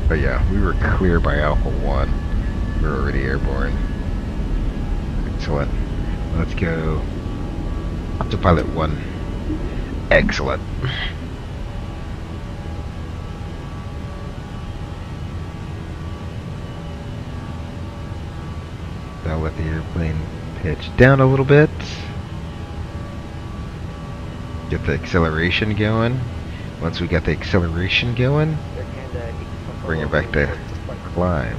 But yeah, we were clear by Alpha 1. We were already airborne. Excellent. Let's go up to Pilot 1. Excellent. I'll let the airplane pitch down a little bit. Get the acceleration going. Once we got the acceleration going, bring it back to climb.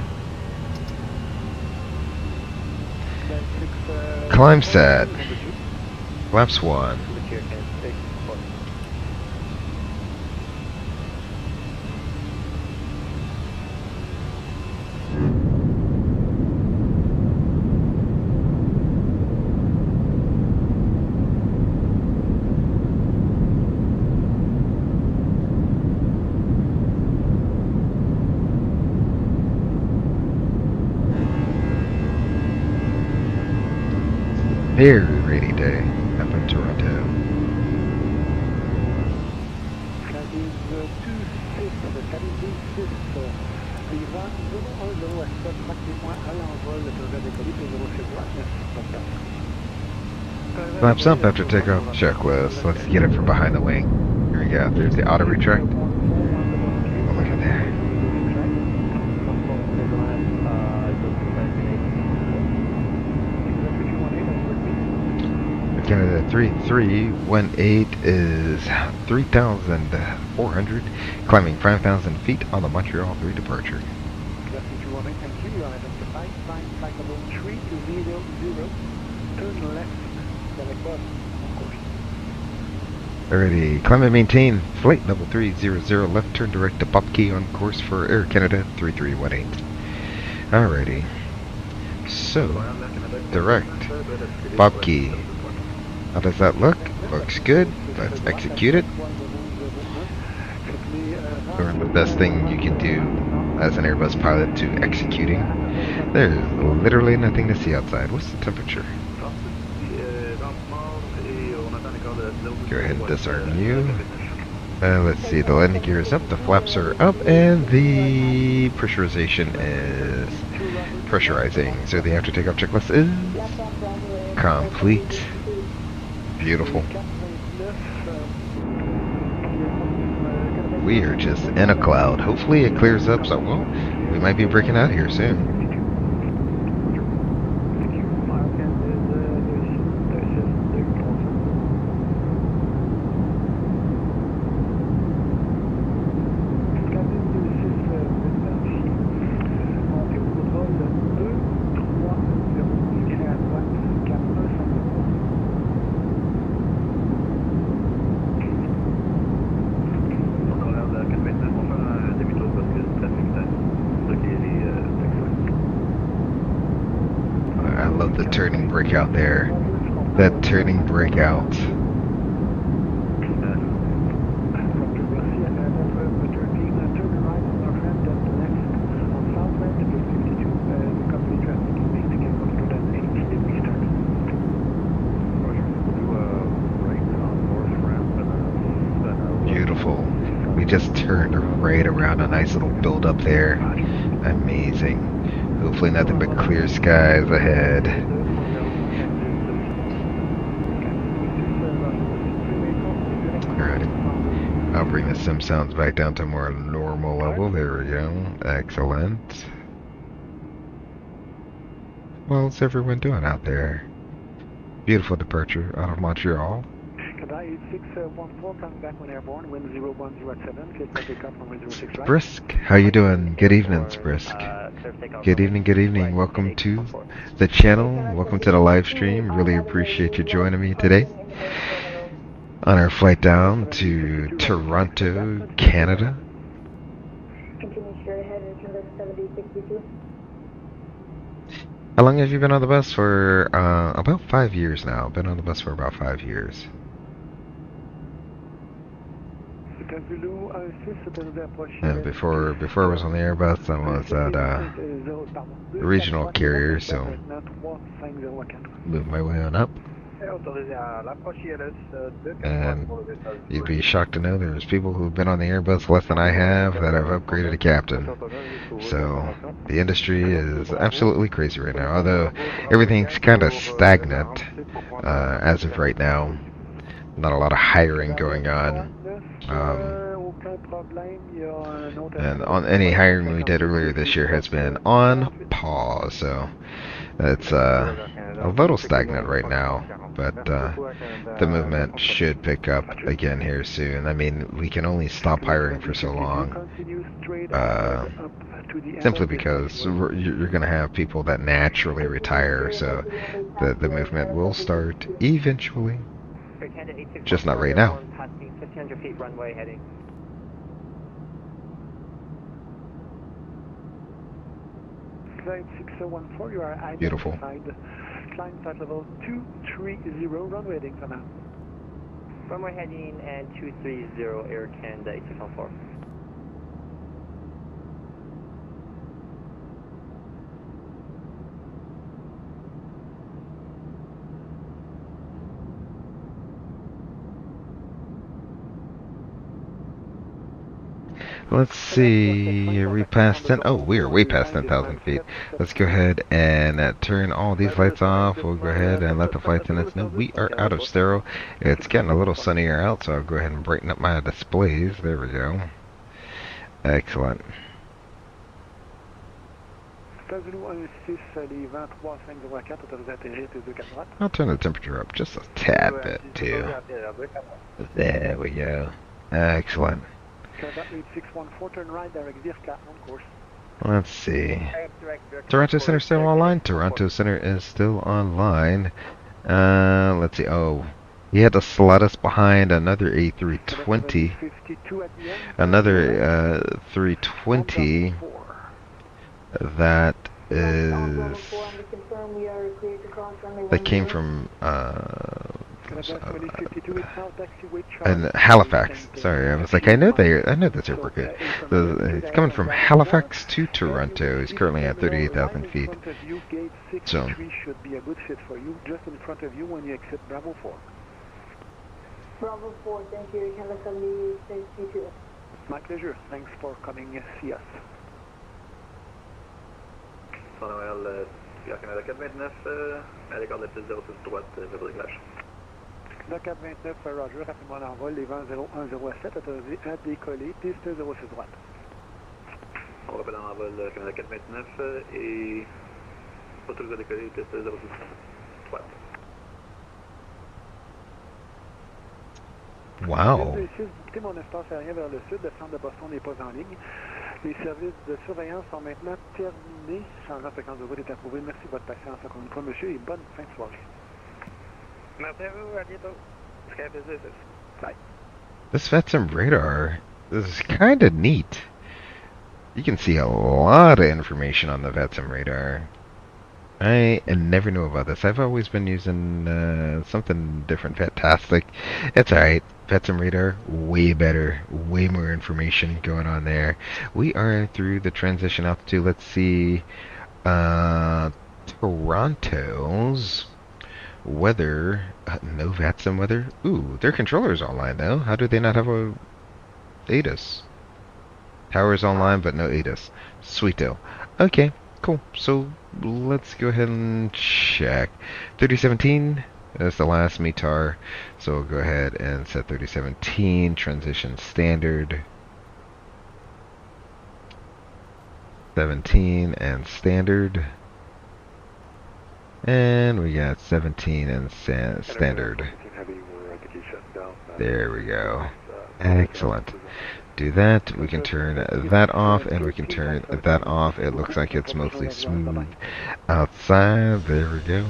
Climb set. Flaps 1. very rainy day up in Toronto. Cabine 26, cabine 26, vivant 010 est pratiquement à l'envol de projet décollé pour 06 droite, 9 Flaps up after takeoff checklist. Let's get it from behind the wing. Here we go. There's the auto retract. Oh, look at that. Canada 3318 is 3,400, climbing 5,000 feet on the Montreal 3 departure. Thank you. You are identified. Climb flight level 300. Turn left. Direct bus, of course. Alrighty, climb and maintain flight level 300, left turn direct to Bob Key on course for Air Canada 3318. Alrighty, so direct Bob Key. How does that look? Looks good. Let's execute it. Or the best thing you can do as an Airbus pilot to executing. There's literally nothing to see outside. What's the temperature? Go ahead and disarm you. Let's see, the landing gear is up, the flaps are up, and the pressurization is pressurizing. So the after takeoff checklist is complete. Beautiful. We are just in a cloud. Hopefully it clears up, so well, we might be breaking out here soon. The turning breakout there. That turning breakout. Beautiful. We just turned right around, a nice little build up there. Amazing. Hopefully nothing but clear skies ahead. Alright. I'll bring the sim sounds back down to a more normal level. There we go. Excellent. Well, what's everyone doing out there? Beautiful departure out of Montreal. Goodbye, 8614, coming back when airborne, wind 0107, clear for takeoff from 06 right. Brisk, how you doing? Good evening, Brisk. Good evening. Welcome to the channel. Welcome to the live stream. Really appreciate you joining me today on our flight down to Toronto, Canada. Continue straight ahead and turn to 7062. How long have you been on the bus for? About 5 years now. Been on the bus for about 5 years. And before I was on the Airbus, I was at a regional carrier, so moved my way on up. And you'd be shocked to know there's people who've been on the Airbus less than I have that have upgraded to captain. So the industry is absolutely crazy right now, although everything's kind of stagnant as of right now. Not a lot of hiring going on. And on any hiring we did earlier this year has been on pause, so it's a little stagnant right now, but the movement should pick up again here soon. I mean, we can only stop hiring for so long, simply because you're going to have people that naturally retire, so the movement will start eventually, just not right now. 1,500 feet runway heading. Flight 6014, you are identified. Beautiful. Climb flight level 230, runway heading for now. Runway heading and 230 Air Canada 8614. Let's see, are we past 10? Oh, we are way past 10,000 feet. Let's go ahead and turn all these lights off. We'll go ahead and let the flight attendants know we are out of stereo. It's getting a little sunnier out, so I'll go ahead and brighten up my displays. There we go. Excellent. I'll turn the temperature up just a tad bit, too. There we go. Excellent. Let's see. Toronto Center still online? Toronto Center is still online. Let's see. Oh, he had to slot us behind another A320. Another 320 that is that came from and Halifax. Sorry, I was like, I know this airport good. It's coming from Halifax to Toronto. He's currently at 38,000 feet. So should be a good fit for you, just in front of you when you exit Bravo 4. Bravo 4, thank you. Canada 7622. My pleasure. Thanks for coming see us. Montreal, Canada 429, avec ordre de 06 droite, zéro réglage. Le 429, Roger, rapidement en vol, les vents 0107, autorisé à décoller, piste 06 droite. On rappelle en vol Canada 429 et autorisé à décoller, piste 06 droite. Wow. J'ai quitté mon espace aérien vers le sud, le centre de Boston n'est pas en ligne. Les services de surveillance sont maintenant terminés. Changement de fréquence de vol est approuvé. Merci de votre patience encore une fois, monsieur, et bonne fin de soirée. Merci à vous, à bientôt. Sky Business. Bye. This VETSIM radar is kind of neat. You can see a lot of information on the VETSIM radar. I never knew about this. I've always been using something different. Fantastic. It's alright. VETSIM radar, way better. Way more information going on there. We are through the transition altitude. Let's see. Toronto's weather. No VETSIM weather. Ooh, their controller's online though. How do they not have a ATIS? Power's online, but no ATIS. Sweeto. Okay, cool. So let's go ahead and check. 3017. That's the last METAR. So we'll go ahead and set 3017. Transition standard. 17 and standard. And we got 17 and standard. There we go. Excellent. Do that. We can turn that off, and we can turn that off. It looks like it's mostly smooth outside. There we go.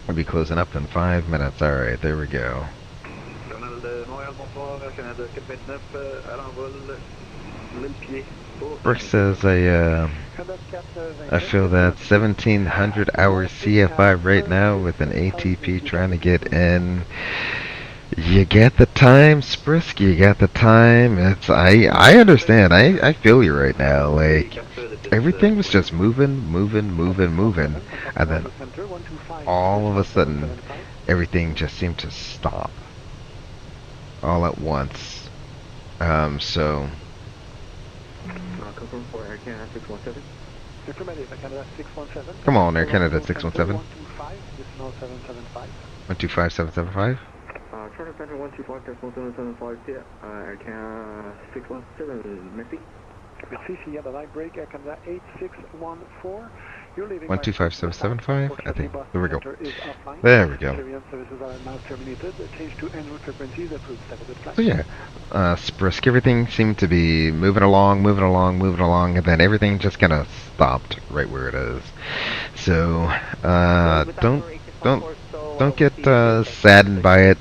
We'll be closing up in 5 minutes. Alright, there we go. Brooke says I feel that 1700 hours CFI right now with an ATP trying to get in. You get the time, Sprisk, you got the time. It's I understand. I feel you right now. Like everything was just moving, and then all of a sudden everything just seemed to stop all at once. So come on, Air Canada 617. 125775. Charter Center 125.775, Air Canada 617, merci. Merci, s'il y a the light break, Air Canada 8614. You're leaving 125775, I think. There we go. There we go. Services are now terminated. Change to en route frequencies approved. Have a good flight. So yeah, Sprisk, everything seemed to be moving along, and then everything just kind of stopped right where it is. So don't get saddened by it.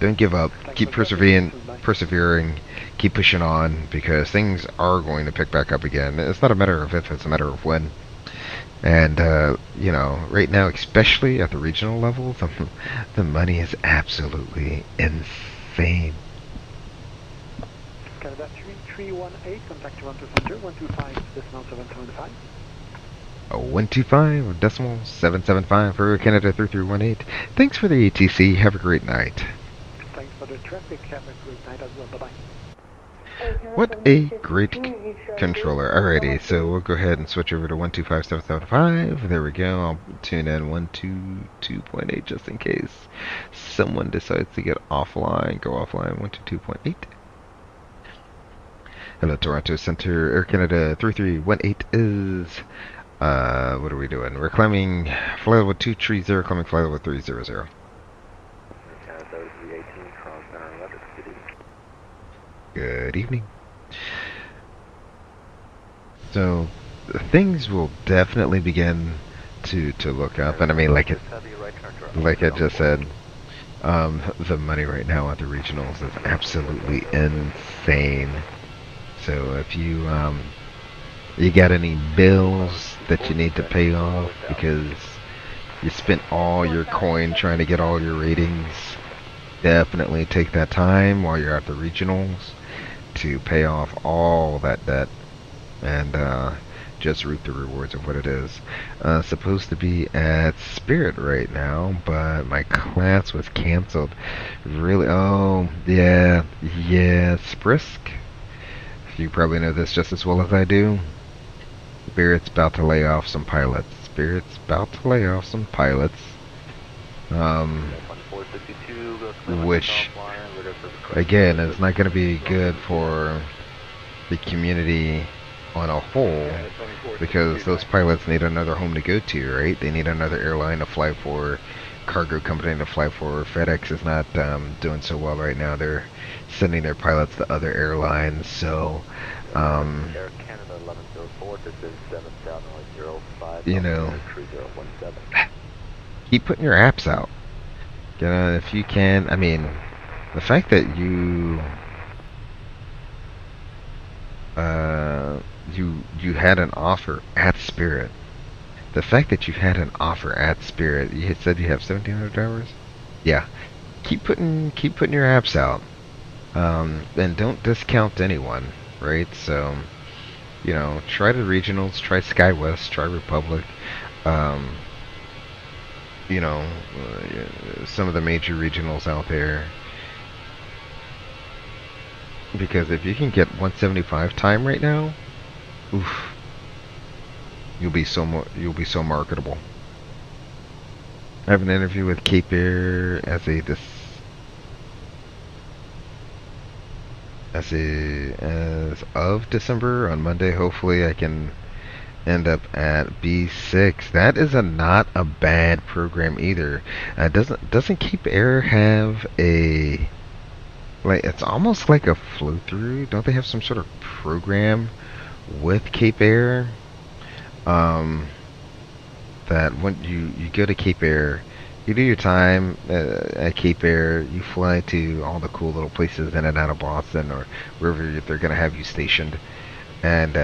Don't give up. Keep persevering. Keep pushing on, because things are going to pick back up again. It's not a matter of if, it's a matter of when. And you know, right now, especially at the regional level, the money is absolutely insane. Canada 3318, contact Toronto Center 125, decimal 775. 125.775 for Canada 3318. Thanks for the ATC. Have a great night. Thanks for the traffic. Have a great night as well. Bye-bye. What a great controller. Alrighty, so we'll go ahead and switch over to 125.775. There we go. I'll tune in 122.8 just in case someone decides to get offline. Go offline 122.8. Hello, Toronto Center. Air Canada 3318 is... what are we doing? We're climbing flight level 230, climbing flight level 300. Good evening. So things will definitely begin to look up, and I mean, like I just said, the money right now at the regionals is absolutely insane. So if you you got any bills that you need to pay off because you spent all your coin trying to get all your ratings, definitely take that time while you're at the regionals to pay off all that debt and just reap the rewards of what it is. Supposed to be at Spirit right now, but my class was canceled. Really? Oh, yeah, Sprisk. You probably know this just as well as I do. Spirit's about to lay off some pilots. Which, again, is not going to be good for the community on a whole, because those pilots need another home to go to, right? They need another airline to fly for, cargo company to fly for. FedEx is not doing so well right now. They're sending their pilots to other airlines, so Air Canada 1104, this is 77005, you know, 3017. keep putting your apps out. You know, if you can. I mean, the fact that you you had an offer at Spirit. The fact that you had an offer at Spirit. You had said you have 1,700 hours. Yeah, keep putting your apps out. And don't discount anyone, right? So, you know, try the regionals, try SkyWest, try Republic. You know, some of the major regionals out there. Because if you can get 175 time right now, oof, you'll be so marketable. I have an interview with Cape Air as of December on Monday. Hopefully I can end up at B6. That is not a bad program either. Doesn't Cape Air have a, like, it's almost like a flow through? Don't they have some sort of program with Cape Air? That when you go to Cape Air, you do your time at Cape Air, you fly to all the cool little places in and out of Boston or wherever they're going to have you stationed, and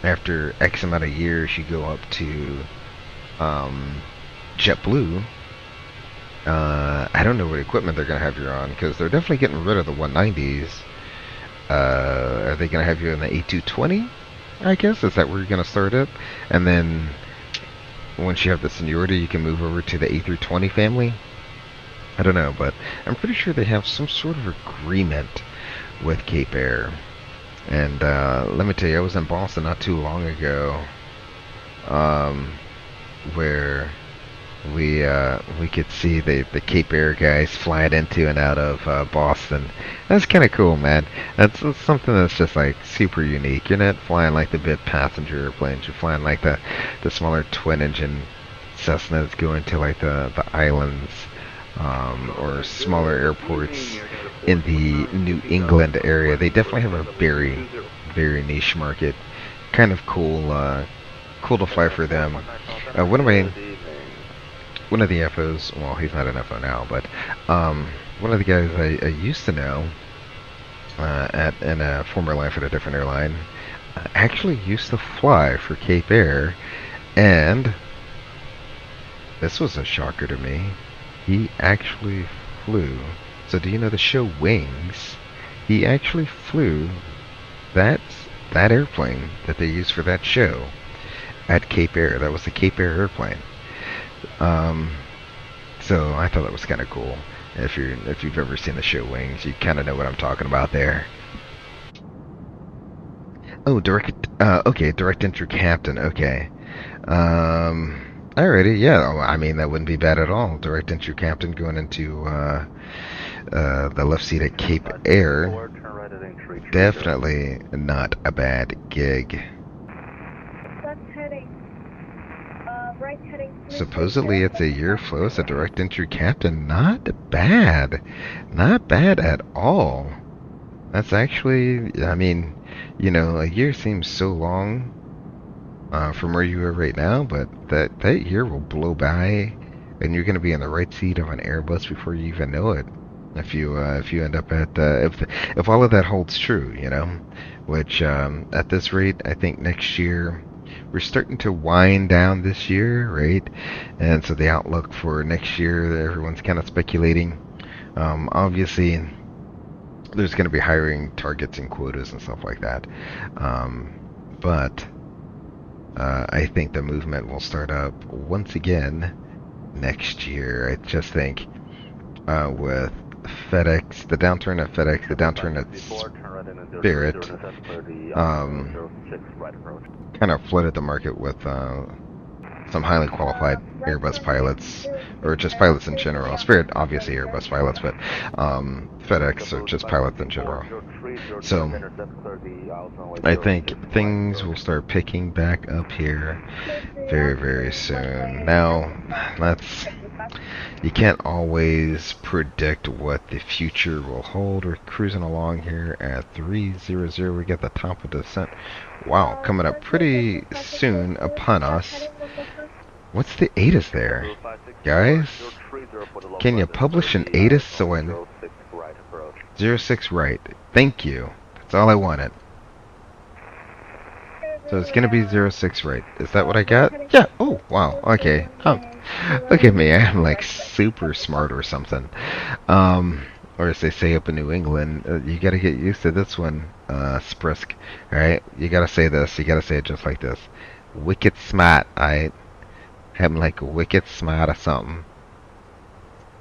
after X amount of years you go up to JetBlue. I don't know what equipment they're going to have you on, because they're definitely getting rid of the 190s. Are they going to have you in the A220? I guess, is that where you're going to start up? And then once you have the seniority, you can move over to the A320 family. I don't know, but I'm pretty sure they have some sort of agreement with Cape Air. And let me tell you, I was in Boston not too long ago, where we could see the Cape Air guys flying into and out of Boston. That's kind of cool, man. That's something that's just like super unique. You're not flying like the big passenger airplanes. You're flying like the smaller twin-engine Cessnas going to like the islands, or smaller airports in the New England area. They definitely have a very, very niche market. Kind of cool, cool to fly for them. One of the FOs, well, he's not an FO now, but one of the guys I used to know in a former life at a different airline actually used to fly for Cape Air, and this was a shocker to me. He actually flew. So do you know the show Wings? He actually flew that airplane that they used for that show. at Cape Air. That was the Cape Air airplane. So I thought that was kind of cool. If you've ever seen the show Wings, you kind of know what I'm talking about there. Oh, okay, direct entry captain. Okay. Alrighty, yeah. I mean, that wouldn't be bad at all. Direct entry captain going into the left seat at Cape Air. Definitely not a bad gig. Supposedly it's a year flow as a direct entry captain. Not bad. Not bad at all. That's actually, I mean, you know, a year seems so long from where you are right now, but that year will blow by, and you're going to be in the right seat of an Airbus before you even know it. If you end up at if all of that holds true, you know, which at this rate, I think next year we're starting to wind down this year, right? And so the outlook for next year, everyone's kind of speculating. Obviously, there's going to be hiring targets and quotas and stuff like that, but I think the movement will start up once again next year. I just think with FedEx, the downturn at FedEx, the downturn at Spirit, kind of flooded the market with some highly qualified Airbus pilots, or just pilots in general. Spirit, obviously Airbus pilots, but FedEx are just pilots in general. So I think things will start picking back up here very, very soon. Now, you can't always predict what the future will hold. We're cruising along here at 300. We get the top of descent. Wow, coming up pretty soon upon us. What's the ATIS there? Guys, can you publish an ATIS so I know? 06 right. Thank you. That's all I wanted. So it's going to be 06 right. Is that what I got? Yeah. Oh, wow. Okay. Oh, look at me. I'm like super smart or something. Or as they say up in New England, you got to get used to this one, Sprisk. Alright? You got to say this. You got to say it just like this. Wicked smart, alright? I'm like wicked smart or something.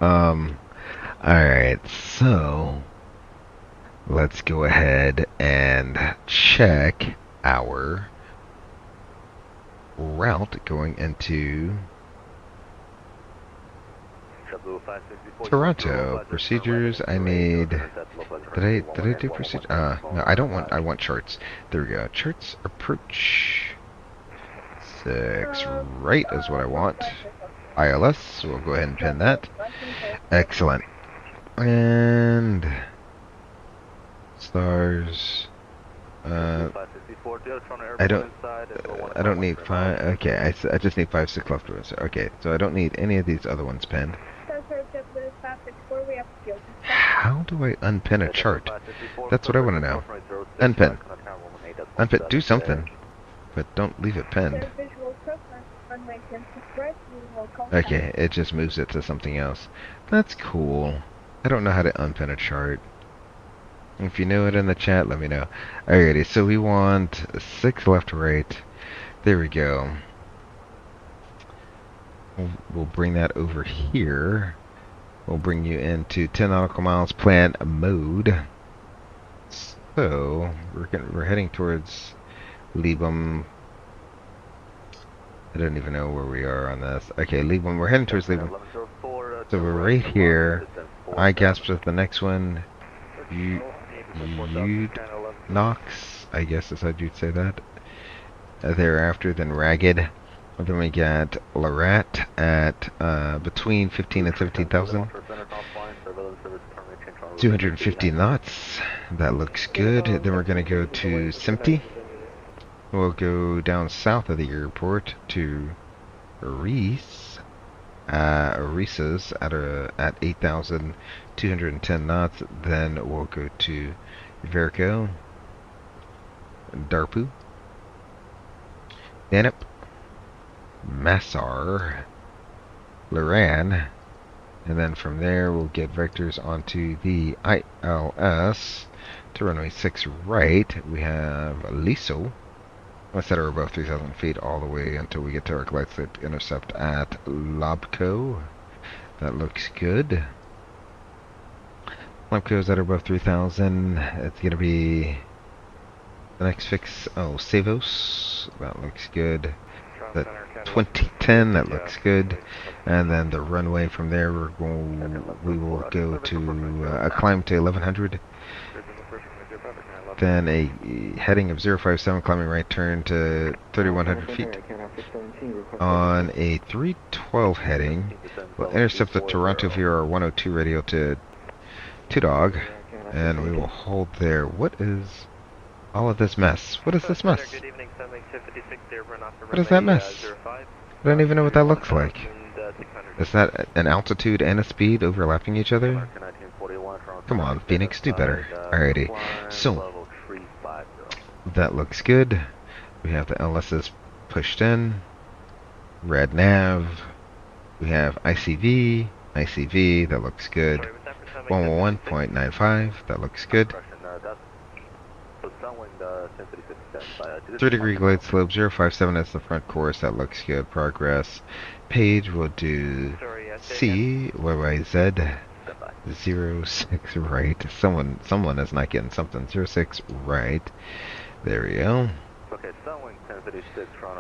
Alright, so let's go ahead and check our route going into Toronto. Procedures, I need... Did I do procedure? No, I don't want... I want charts. There we go. Charts, approach. 6 right is what I want. ILS, so we'll go ahead and pin that. Excellent. And... stars... I don't need 5. Okay, I just need 5, 6 left. Okay, so I don't need any of these other ones pinned. How do I unpin a chart? That's what I want to know. Unpin. Unpin. Do something, but don't leave it pinned. Okay, it just moves it to something else. That's cool. I don't know how to unpin a chart. If you know it in the chat, let me know. Alrighty, so we want 6 left, right. There we go. We'll bring that over here. We'll bring you into 10 nautical miles plan mode. So we're heading towards Liebum. I don't even know where we are on this. Okay, Liebum. We're heading towards Liebum. So we're right here. I gasped at the next one. Knox, I guess is how you'd say that. Thereafter, then Ragged. And then we got Lorette at between 15 and 17,000. 250 knots. That looks good. Then we're going to go to Simpty. We'll go down south of the airport to Reese. Reese's at 8,210 knots. Then we'll go to Verco, Darpu, Danip, Massar, Loran, and then from there we'll get vectors onto the ILS to runway 6 right. We have Liso, Let's set her above 3,000 feet all the way until we get to our glide slope intercept at Lobco. That looks good. Lobco's at or above 3,000. It's going to be the next fix. Oh, Savos. That looks good. The 2010. That looks good. And then the runway from there, we will go to a climb to 1,100. Then a heading of 057, climbing right turn to 3,100 feet. On a 312 heading, we'll intercept the Toronto VRR 102 radio to 2-dog, and we will hold there. What is all of this mess? What is this mess? What is that mess? I don't even know what that looks like. Is that an altitude and a speed overlapping each other? Come on, Phoenix, do better. Alrighty, so that looks good. We have the LSs pushed in. Red nav. We have ICV. ICV, that looks good. 111.95, that looks good. 3-degree glide slope, 057 as the front course, that looks good. Progress. Page will do CYYZ. 06 right. Someone is not getting something. 06 right. There we go.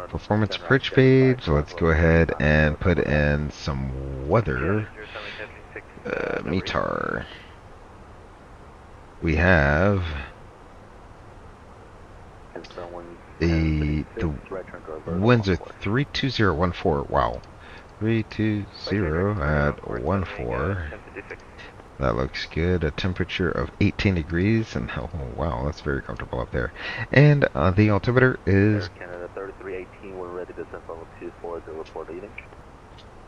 Performance approach page. Let's go ahead and put in some weather. METAR. We have the winds are 32014. Wow. 320 at 14. That looks good. A temperature of 18 degrees, and oh wow, that's very comfortable up there. And the altimeter is Canada 3318. We're ready to descend level 240. Report leading.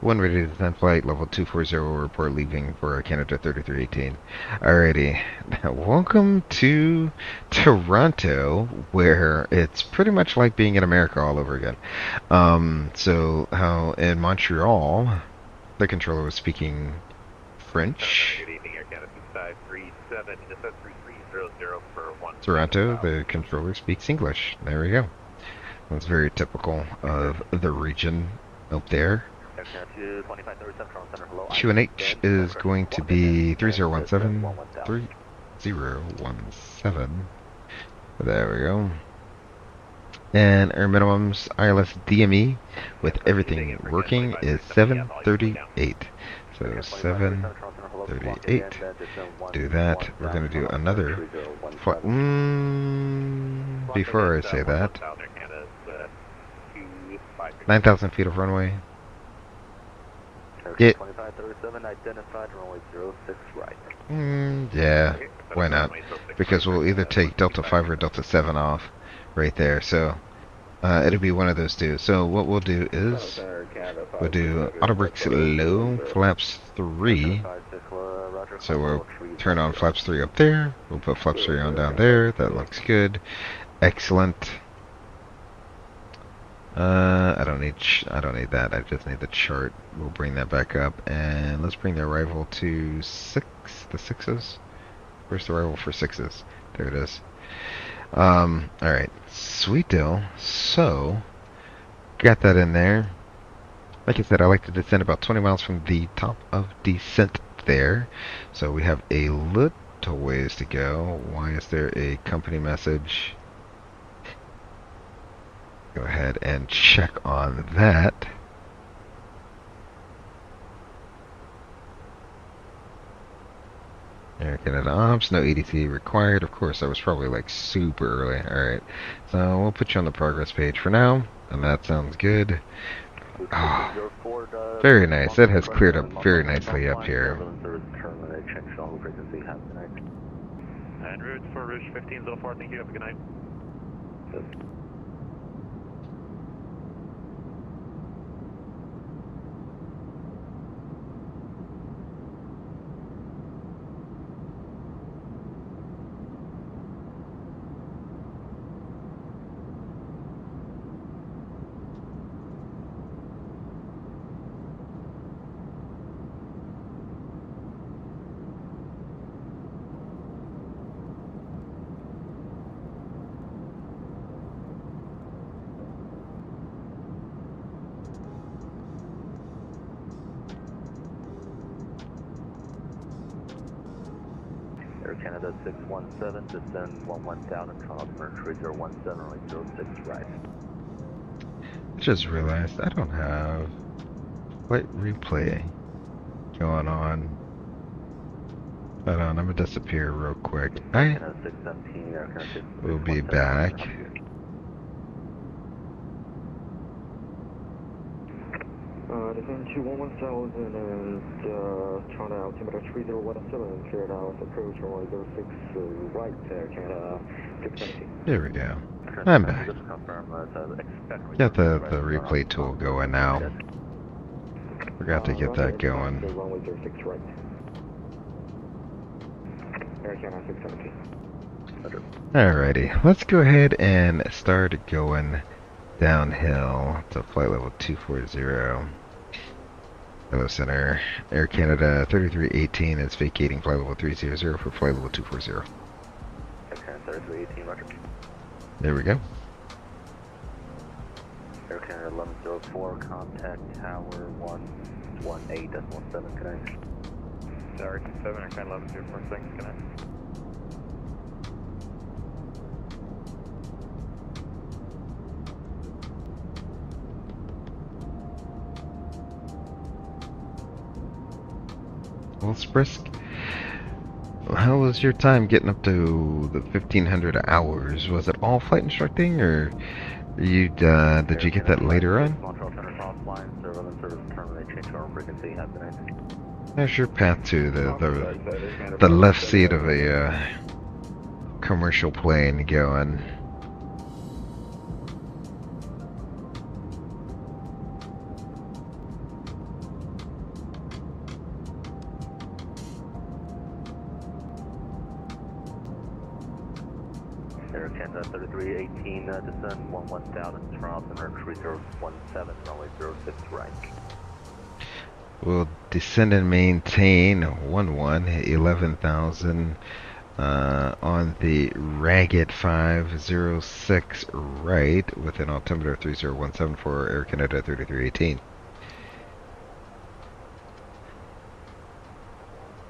One ready to descend flight level 240. Report leaving for Canada 3318. Alrighty, now, welcome to Toronto, where it's pretty much like being in America all over again. So how in Montreal, the controller was speaking French. Toronto, the controller speaks English. There we go. That's very typical of the region up there. QNH is going to be 3017. 3017. There we go. And our minimums ILS DME with everything working is 738. So 738. Do that. We're going to do another flight. Before I say that, 9,000 feet of runway. Get. Yeah, why not? Because we'll either take Delta 5 or Delta 7 off right there. So it'll be one of those two. So what we'll do is we'll do auto brakes low, flaps 3. So we'll turn on flaps 3 up there. We'll put flaps 3 on down there. That looks good. Excellent. I don't need that. I just need the chart. We'll bring that back up, and let's bring the arrival to 6. The 6s. Where's the arrival for 6s? There it is. All right, sweet deal. So, got that in there. Like I said, I like to descend about 20 miles from the top of descent there. So we have a little ways to go. Why is there a company message? Go ahead and check on that. Air Canada Ops, no ADC required. Of course, that was probably like super early. Alright, so we'll put you on the progress page for now, and that sounds good. Oh, very nice. That has cleared up very nicely up here. En route for Rouge 1504, thank you, have a good night. Canada 617, descend 11,000, altimeter 3017, runway 06 right. I just realized I don't have flight replay going on. Hold on, I'm gonna disappear real quick. I Canada 617, Air Canada will be 617, back. Descend to 11,000 and turn altimeter 3017, cleared out approach runway 06 right, Air Canada 617. There we go. I'm back. Just confirm Got the replay tool going now. Forgot to get that going. Runway 06 right. Air Canada 617. Alrighty, let's go ahead and start going downhill to flight level 240. Hello Center, Air Canada 3318 is vacating flight level 300 for flight level 240. Air Canada 3318, roger. There we go. Air Canada 1104, contact tower 118.17, connect. Tower 27, Air Canada 1104, connect. Well, Sprisk, how was your time getting up to the 1500 hours? Was it all flight instructing, or you did you get that later on? Montreal Center cross line, service terminate, change our frequency, happening. There's your path to the left seat of a commercial plane going. Air Canada 3318, descend 11,000, turn off center 3017, runway 06 right. We'll descend and maintain 11,000 on the Ragged 506 right with an altimeter 3017 for Air Canada 3318.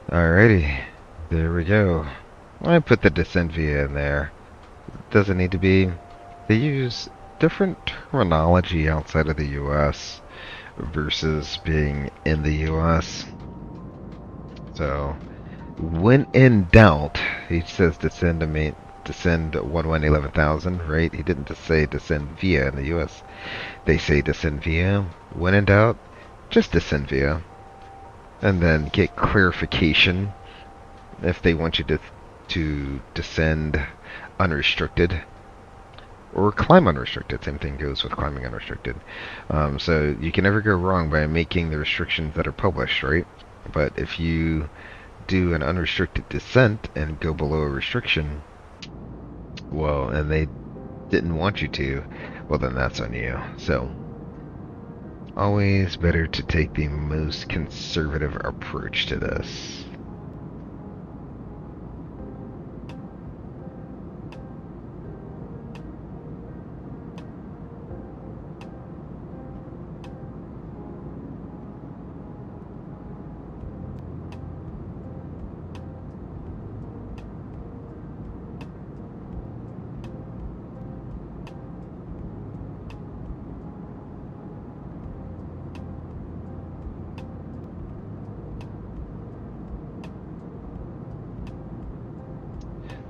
Alrighty, there we go. I put the descent via in there. Doesn't need to be. They use different terminology outside of the US versus being in the US. So when in doubt, he says descend 11,000, right? He didn't just say descend via in the US. They say descend via. When in doubt, just descend via. And then get clarification if they want you to descend unrestricted or climb unrestricted. Same thing goes with climbing unrestricted. So you can never go wrong by making the restrictions that are published, right? But if you do an unrestricted descent and go below a restriction, well, and they didn't want you to, well, then that's on you. So always better to take the most conservative approach to this.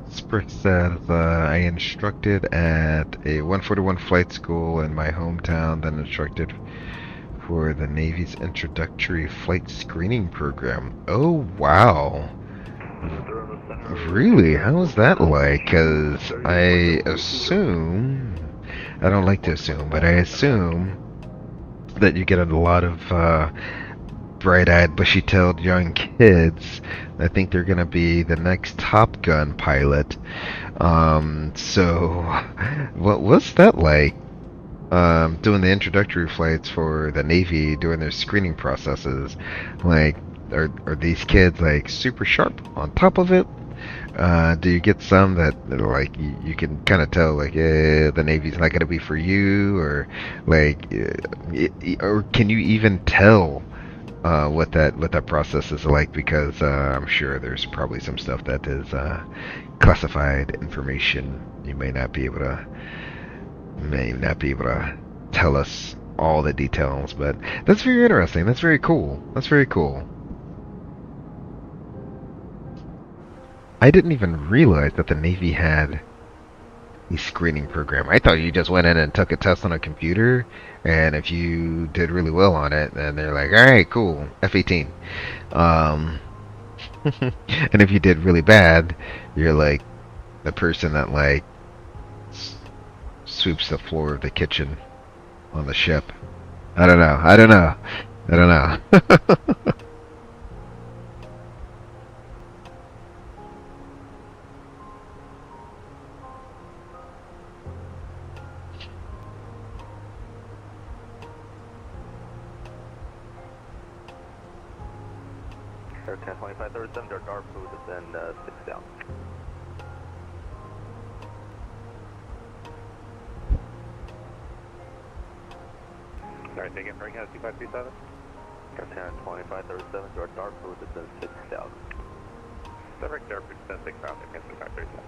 Sprick says, I instructed at a 141 flight school in my hometown, then instructed for the Navy's introductory flight screening program. Oh, wow. Really? How was that like? Because I assume, I don't like to assume, but I assume that you get a lot of bright-eyed, bushy-tailed young kids. I think they're going to be the next Top Gun pilot. So what was that like? Doing the introductory flights for the Navy, doing their screening processes. Like, are these kids like super sharp on top of it? Do you get some that like you can kind of tell like the Navy's not going to be for you, or like or can you even tell what that process is like, because I'm sure there's probably some stuff that is classified information. You may not be able to tell us all the details, but that's very interesting. That's very cool. That's very cool. I didn't even realize that the Navy had a screening program. I thought you just went in and took a test on a computer, and if you did really well on it, then they're like, all right, cool, F-18. And if you did really bad, you're like the person that like sweeps the floor of the kitchen on the ship. I don't know. I don't know. I don't know. Air 102537, their dark food is in 6 down. Sorry, take it, break out 2537. Air 102537, their dark food is in 6,000. Direct air food is in 6,000, 2537.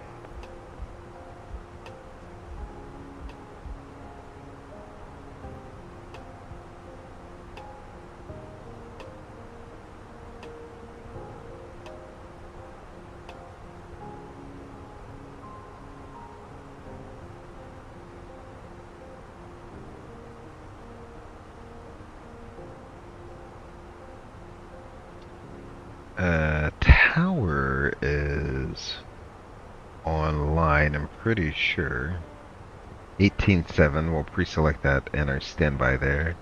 Tower is online, I'm pretty sure. 18.7, we'll pre-select that in our standby there.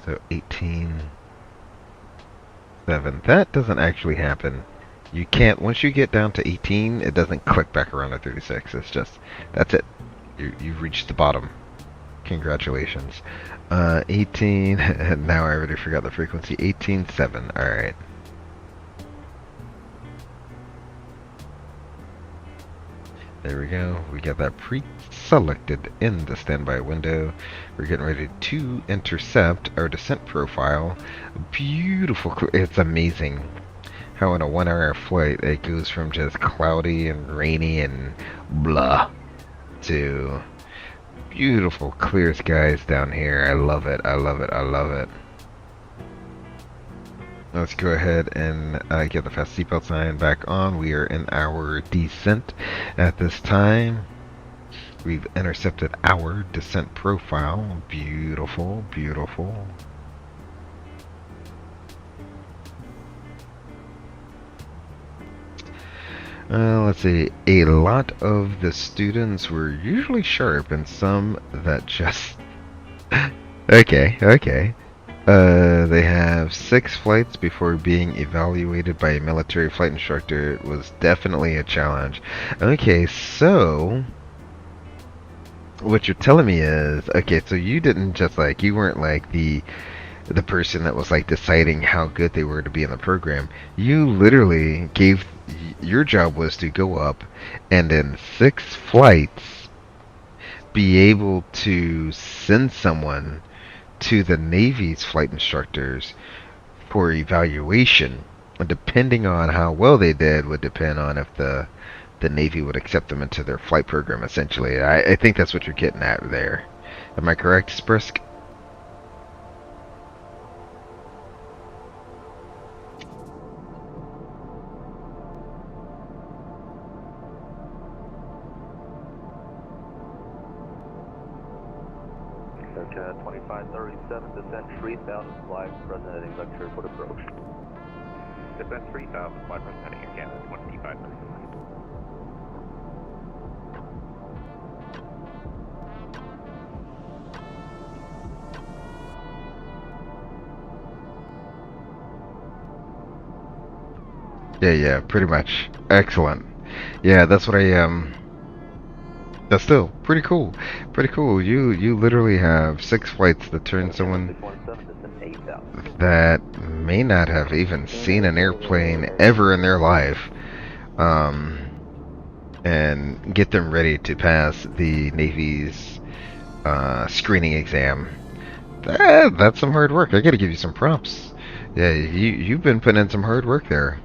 So 18.7, that doesn't actually happen. You can't, once you get down to 18, it doesn't click back around to 36. It's just, that's it. You've reached the bottom. Congratulations. 18, now I already forgot the frequency. 18.7, alright. There we go. We got that pre-selected in the standby window. We're getting ready to intercept our descent profile. Beautiful. It's amazing how in a 1 hour flight it goes from just cloudy and rainy and blah to beautiful clear skies down here. I love it. I love it. I love it. Let's go ahead and get the fast seatbelt sign back on. We are in our descent at this time. We've intercepted our descent profile. Beautiful, beautiful. Let's see. A lot of the students were usually sharp, and some that just... Okay. They have 6 flights before being evaluated by a military flight instructor. It was definitely a challenge. Okay, so what you're telling me is, okay, so you didn't just like, you weren't like the person that was like deciding how good they were to be in the program. You literally gave, your job was to go up and in 6 flights be able to send someone to the Navy's flight instructors for evaluation. And depending on how well they did would depend on if the Navy would accept them into their flight program, essentially. I think that's what you're getting at there. Am I correct, Sprisk? Air 2537, descent 3,000, flight presenting vector for approach. Descent 3,000, flight presenting again at 2537. Yeah, pretty much. Excellent. Yeah, that's what that's still pretty cool. Pretty cool. You literally have 6 flights that turn someone that may not have even seen an airplane ever in their life, and get them ready to pass the Navy's screening exam. That's some hard work. I gotta give you some props. Yeah, you've been putting in some hard work there.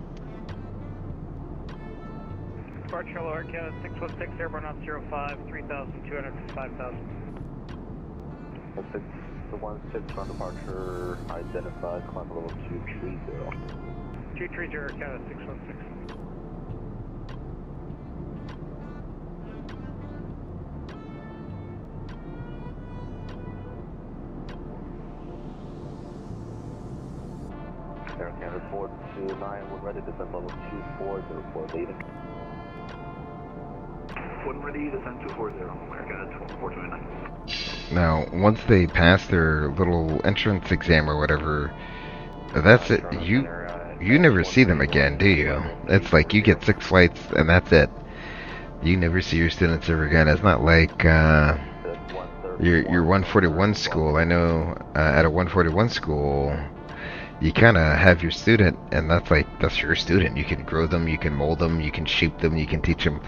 Montreal, Air Canada 616, airborne on 05, 3,200 to 5,000. 16 on departure, identified, climb level 230. 230 Air Canada 616. Air Canada 429, we're ready to descend level 2404, leading. One ready, descend 240, Air Canada 429. Now, once they pass their little entrance exam or whatever, that's it. You never see them again, do you? It's like you get 6 flights and that's it. You never see your students ever again. It's not like your 141 school. I know at a 141 school, you kind of have your student, and that's your student. You can grow them, you can mold them, you can shape them, you can teach them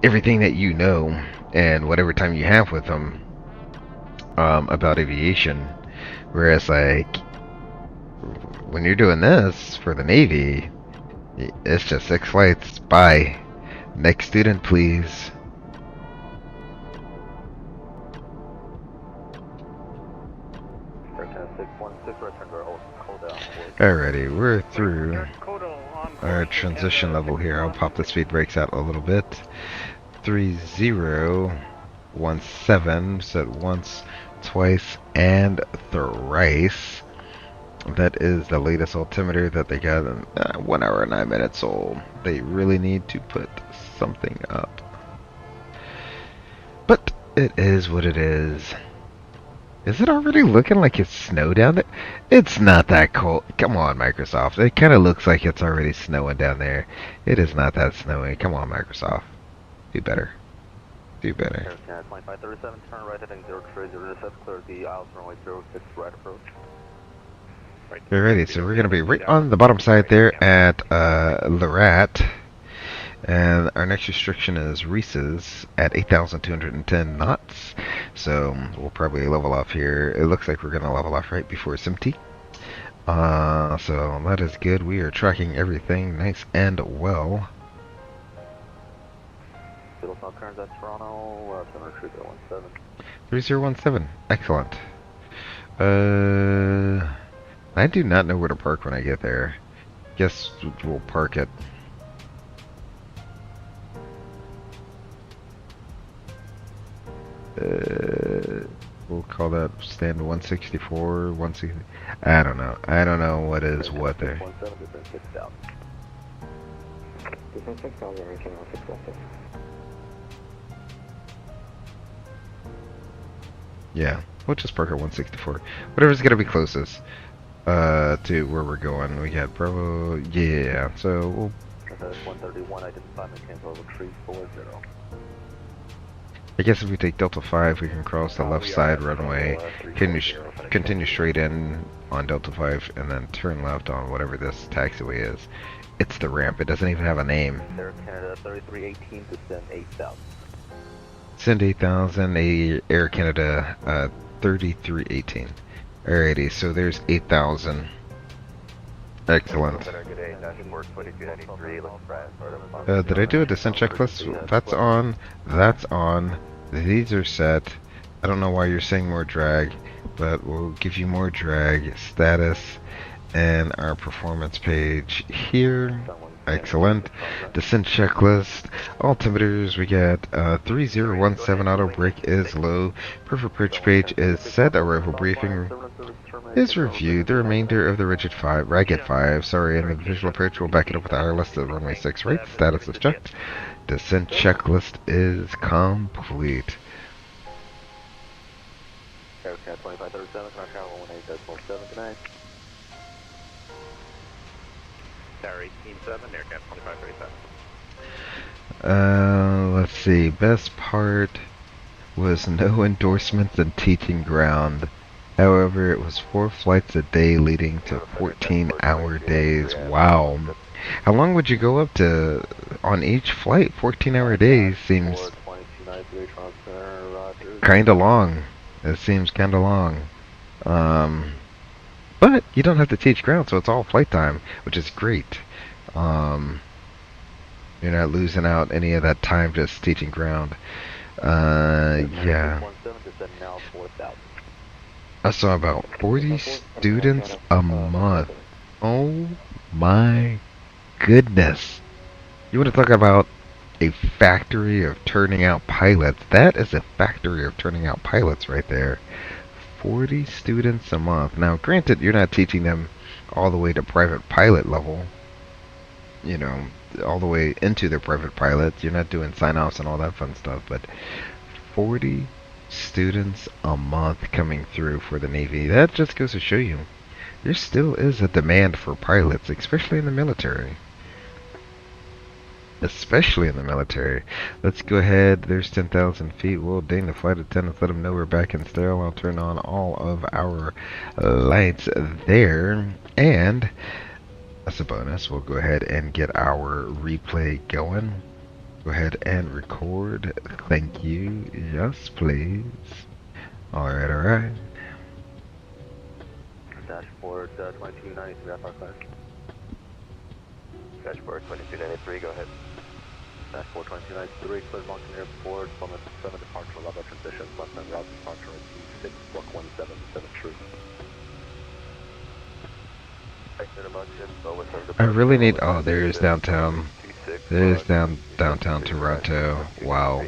everything that you know, and whatever time you have with them about aviation. Whereas, like, when you're doing this for the Navy, it's just 6 flights. Bye. Next student, please. Alrighty, we're through our transition level here. I'll pop the speed brakes out a little bit. 3017, said once, twice, and thrice. That is the latest altimeter that they got in 1 hour and 9 minutes old. They really need to put something up. But it is what it is. Is it already looking like it's snow down there? It's not that cold. Come on, Microsoft. It kind of looks like it's already snowing down there. It is not that snowy. Come on, Microsoft. Do better. Do better. 2537, turn right heading 030, clear the aisles runway 06, right approach. Alrighty, so we're going to be right on the bottom side there at Lorette. And our next restriction is Reese's at 8,210 knots. So we'll probably level off here. It looks like we're going to level off right before it's empty. So that is good. We are tracking everything nice and well. 3017. Excellent. I do not know where to park when I get there. Guess we'll park it. We'll call that stand 164, 160. I don't know. I don't know what is what there. Yeah, we'll just park at 164. Whatever's gonna be closest to where we're going. We got Bravo. Yeah, so we'll. 131, identify maintain level 340. I guess if we take Delta 5, we can cross the left side runway, continue straight in on Delta 5, and then turn left on whatever this taxiway is. It's the ramp. It doesn't even have a name. Air Canada 3318 to send 8,000. Send 8,000, Air Canada 3318. Alrighty, so there's 8,000. Excellent. Did I do a descent checklist? That's on. That's on. These are set. I don't know why you're saying more drag, but we'll give you more drag status and our performance page here. Excellent. Descent checklist. Altimeters, we got 3017 auto brake is low. Perfect approach page is set. Arrival briefing is reviewed. The remainder of the ragged 5, sorry, and the visual approach will back it up with the IRLS at runway 6 right. Status is checked. Descent checklist is complete. Aircraft 2537, Montreal 18.7 tonight. Tower 18.7, aircraft 2537. Let's see. Best part was no endorsements and teaching ground. However, it was 4 flights a day leading to 14-hour days. Wow. How long would you go up to on each flight? 14-hour days seems kind of long. It seems kind of long. But you don't have to teach ground, so it's all flight time, which is great. Um, you're not losing out any of that time just teaching ground. Yeah. I saw about 40 students a month. Oh my goodness. You want to talk about a factory of turning out pilots? That is a factory of turning out pilots right there. 40 students a month. Now, granted, you're not teaching them all the way to private pilot level, you know, all the way into their private pilots. You're not doing sign-offs and all that fun stuff, but 40 students a month coming through for the Navy. That just goes to show you there still is a demand for pilots, especially in the military. Especially in the military. Let's go ahead. There's 10,000 feet. We'll ding the flight attendants. Let them know we're back in sterile. I'll turn on all of our lights there. And as a bonus, we'll go ahead and get our replay going. Go ahead and record. Thank you. Yes, please. Alright, alright. Dashboard 2293, FR class. Dashboard 2293, go ahead. Dashboard 2293, clear Moncton Airport, Summit 7 departure, level transition, left-hand route departure, 6, block 177 true. I really need. Oh, there's downtown. There's downtown Toronto. Wow.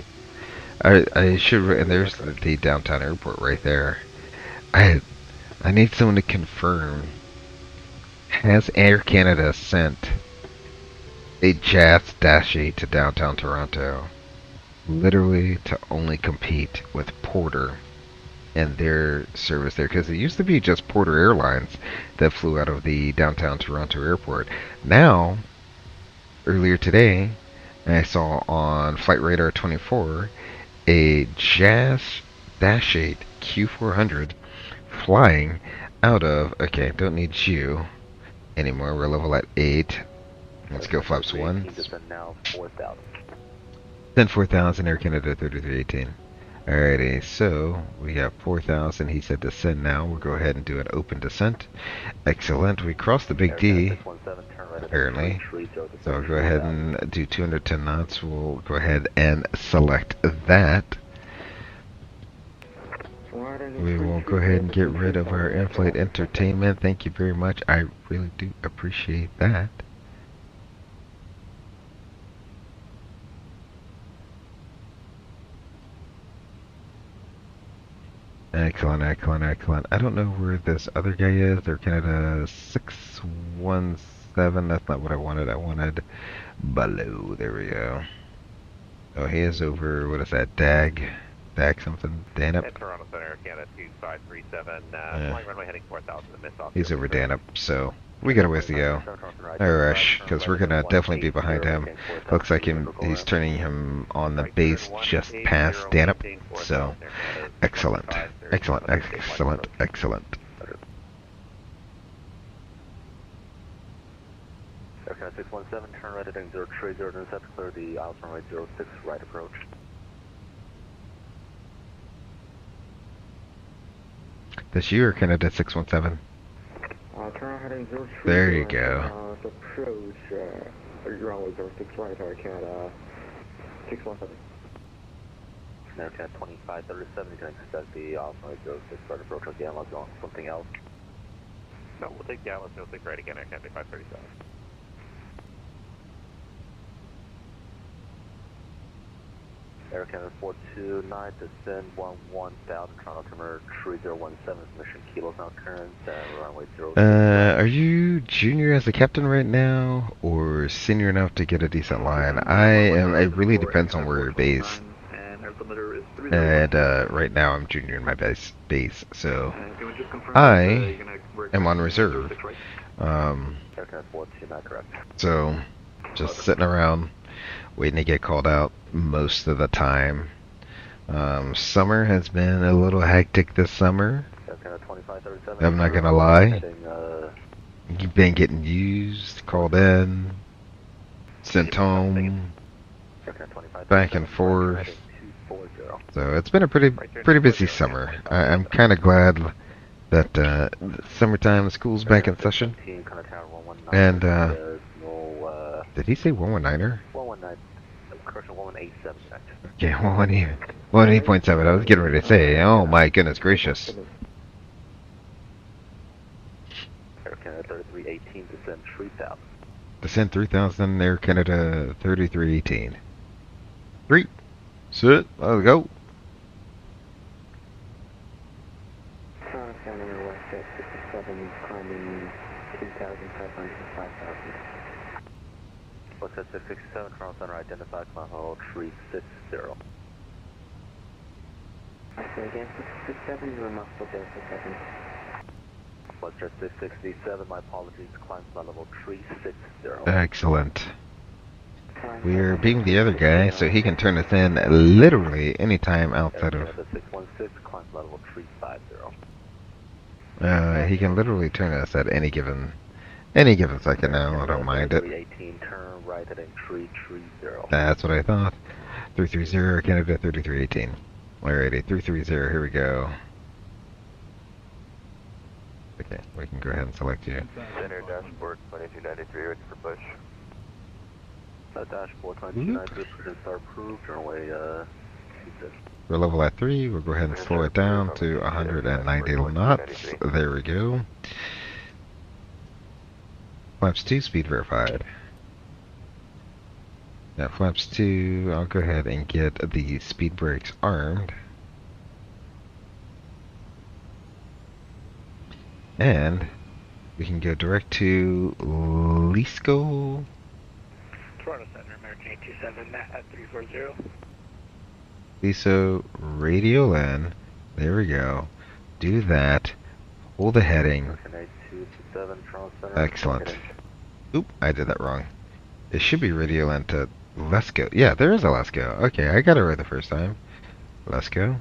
I should. And there's the downtown airport right there. I need someone to confirm. Has Air Canada sent a Jazz Dash 8 to downtown Toronto, literally to only compete with Porter and their service there? Because it used to be just Porter Airlines that flew out of the downtown Toronto airport. Now, earlier today, I saw on Flight Radar 24 a Jazz Dash 8 Q400 flying out of. Okay, don't need you anymore. We're level at 8. Let's go flaps 1. Then 4,000 Air Canada 3318. Alrighty, so we have 4,000. He said descend now. We'll go ahead and do an open descent. Excellent. We crossed the big D, apparently. So I'll go ahead and do 210 knots. We'll go ahead and select that. We will go ahead and get rid of our in-flight entertainment. Thank you very much. I really do appreciate that. Excellent, excellent, excellent. I don't know where this other guy is. They're Canada 617. That's not what I wanted. I wanted below. There we go. Oh, he is over, what is that, DAG something? Danup? At Toronto Center, Canada 2537, flying runway heading 4000 to miss off. He's over Danup, so we got a ways to go. No rush, because we're going to definitely be behind him. Looks like he's turning him on the base just past Danup, so excellent. Excellent, excellent, excellent. Aircraft 617, turn right heading 030, intercept, clear the aisles runway 06, right approach. That's you or Canada 617? Turn heading 030. There you go. Approach, runway 06, right, Canada 617. Now 2537, you can expect the aisles runway 06, right approach with the analog on something else. No, we'll take the Atlas 06 right again, Air Canada 537. Air Canada 429, descend 11,000, Toronto Altimeter 3017, mission kilos now current, runway 06. Are you junior as a captain right now, or senior enough to get a decent line? I am. It really depends on where you're based. And right now I'm junior in my base, so I am on reserve. So just sitting around waiting to get called out most of the time. Summer has been a little hectic this summer. I'm not gonna lie. You've been getting used, called in, sent home, back and forth. So it's been a pretty busy summer. I'm kind of glad that summertime, the school's back in session. And did he say 119er? 119, correction, 1187 connect. Okay, 118.7. I was getting ready to say, oh my goodness gracious. Air Canada 3318, descend 3000. Descend 3000, Air Canada 3318. 3, sit, let's go. Center West at 67, climbing 2,500 to 5,000. What's that 667, Toronto Center, identified climb hold 360. I say again, 667, you must go there for 7. What's that 667, my apologies, climb flight level 360. Excellent. We're being the other guy, so he can turn us in literally anytime outside of... 616, climb flight level 350. he can literally turn us at any given second now. I don't mind it. 318, turn right heading 330. That's what I thought. 330, Canada 3318. Alrighty, 330, here we go. Okay, we can go ahead and select you. Center dashboard 2293, ready for push. Dashboard 2293, percents are approved, runway 26. We're level at 3, we'll go ahead and slow it down to 190 knots. There we go. Flaps 2, speed verified. Now flaps 2, I'll go ahead and get the speed brakes armed. And we can go direct to Lisco. Toronto Center, American 827 at 340. Liso radio land. There we go. Do that. Hold the heading. Excellent. Oop, I did that wrong. It should be radio land to Lesco. Yeah, there is a Lesco. Okay, I got it right the first time. Lesco.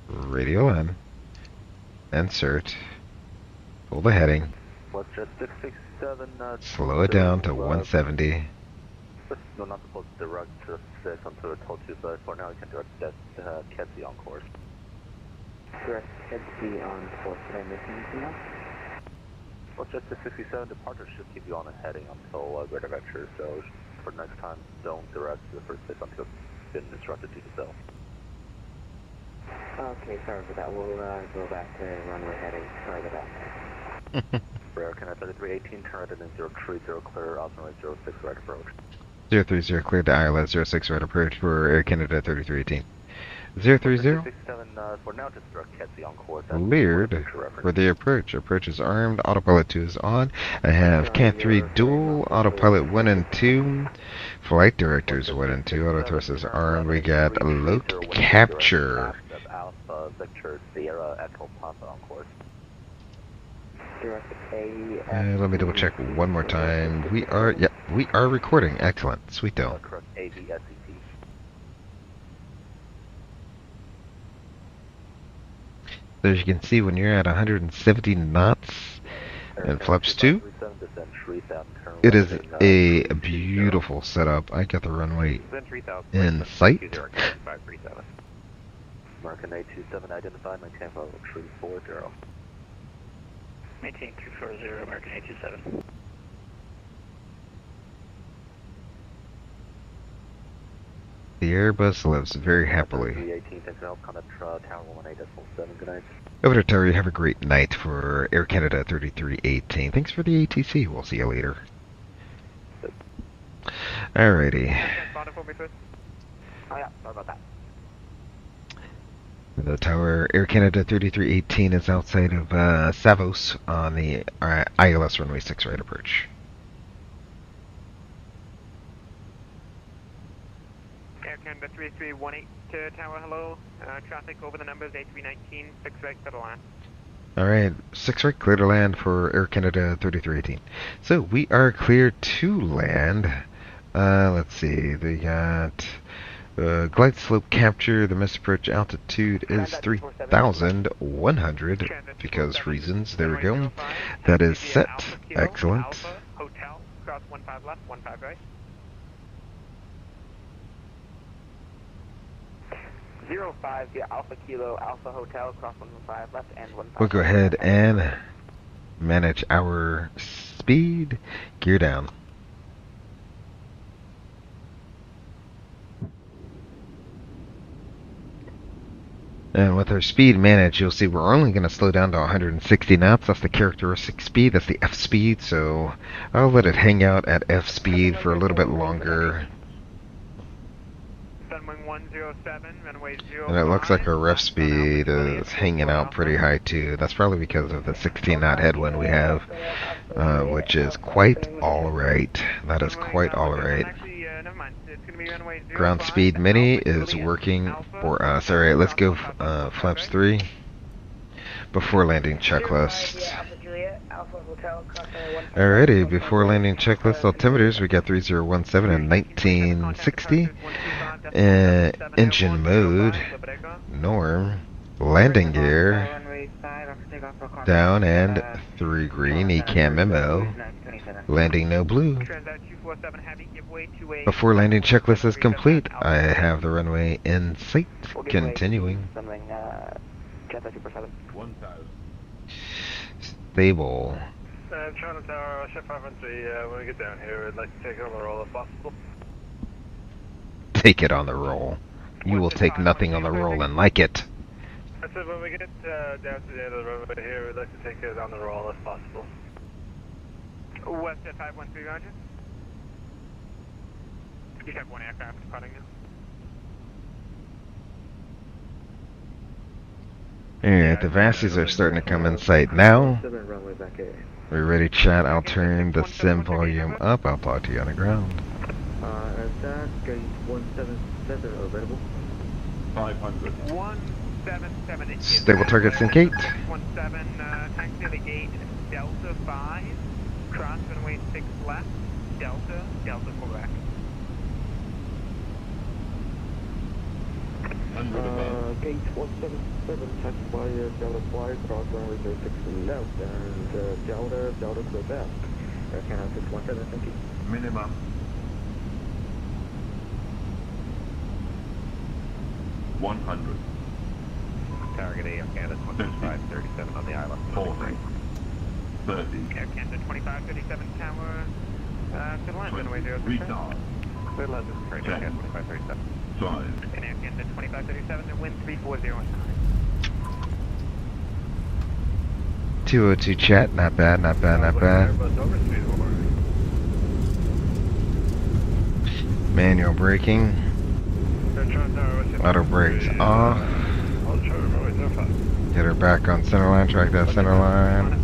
Radio land. Insert. Hold the heading. Slow it down to 170. No, not supposed to direct to 6 until I told you, but for now you can direct Kedzie on course. Direct Kedzie on course. Did I miss anything else? Well, just the 67 departure should keep you on a heading until greater vector, so for next time, don't direct to the first 6 until you've been instructed to do so. Okay, sorry for that. We'll go back to runway heading. Sorry about that. Air Canada 3318, turn right in 030, clear, runway 06, right approach. 030, cleared to ILS 06, right approach for Air Canada 3318. 030. 67, for now, just direct Kedzie on course. Cleared for the approach. Approach is armed. Autopilot 2 is on. I have Cat 3 dual. Autopilot 1 and 2. Flight directors 1 and 2. Auto thrust is armed. We got Load Capture. Alpha Victor Sierra Echo Papa on course. Let me double check one more time. We are recording. Excellent. Sweet though. Correct, AVSET. So as you can see, when you're at 170 knots and flaps 2, it is a beautiful setup. I got the runway in sight. American 827 identified, maintain level 340. Maintain 340, American 827. The Airbus lives very happily. 318, thanks for help, contact Tower 18.7, good night. Over to Tower, have a great night for Air Canada 3318. Thanks for the ATC. We'll see you later. Alrighty. Oh yeah, sorry about that. The tower, Air Canada 3318 is outside of Savos on the ILS runway 6 right approach. Air Canada 3318 to tower, hello. Traffic over the numbers, A319, 6 right, clear to land. Alright, 6 right, clear to land for Air Canada 3318. So, we are clear to land. Let's see, they got... glide slope capture, the missed approach altitude is 3,100 because reasons. There we go. That is set. Excellent. Hotel, cross 15 left, 15 right. 05 via Alpha Kilo Alpha Hotel, cross 115 left and 15. We'll go ahead and manage our speed. Gear down. And with our speed managed, you'll see we're only going to slow down to 160 knots. That's the characteristic speed. That's the F speed. So I'll let it hang out at F speed for a little bit longer. And it looks like our ref speed is hanging out pretty high too. That's probably because of the 16 knot headwind we have, which is quite alright. That is quite alright. Ground speed mini is working for us. Alright, let's go flaps 3. Before landing checklist. Alrighty, before landing checklist altimeters, we got 3017 and 1960. Engine mode, norm, landing gear, down and 3 green, ECAM memo, landing no blue. Before landing checklist is complete, I have the runway in sight, continuing. Stable. Charlie Tower, Chef 513, when we get down here, I'd like to take on the roll if possible. Take it on the roll. You will take nothing on the roll and like it. I said when we get down to the end of the runway here, we'd like to take it on the roll if possible. West at 513, roger. You have 1 aircraft departing now. Alright, the Vassies are starting to come in sight now. We're ready, chat. I'll turn the sim volume up. I'll talk to you on the ground. Attack, gate 177 available. 500. 177. Stable targets in gate. 17, taxi the gate, Delta 5, cross runway 6 left, Delta, Delta Quebec. Gate 177, taxi by Delta 5, cross runway 06 left, and Delta Quebec. Canada 617, thank you. Minimum. Target Air Canada 2537 on the island. 40. 30. Air Canada 2537 tower, good line, runway 06. Good line, this is Air Canada 2537. 5. And Air Canada 2537, the wind 340. 202 chat, not bad, not bad, not bad. Manual braking. Auto brakes off. Get her back on center line, track that center line.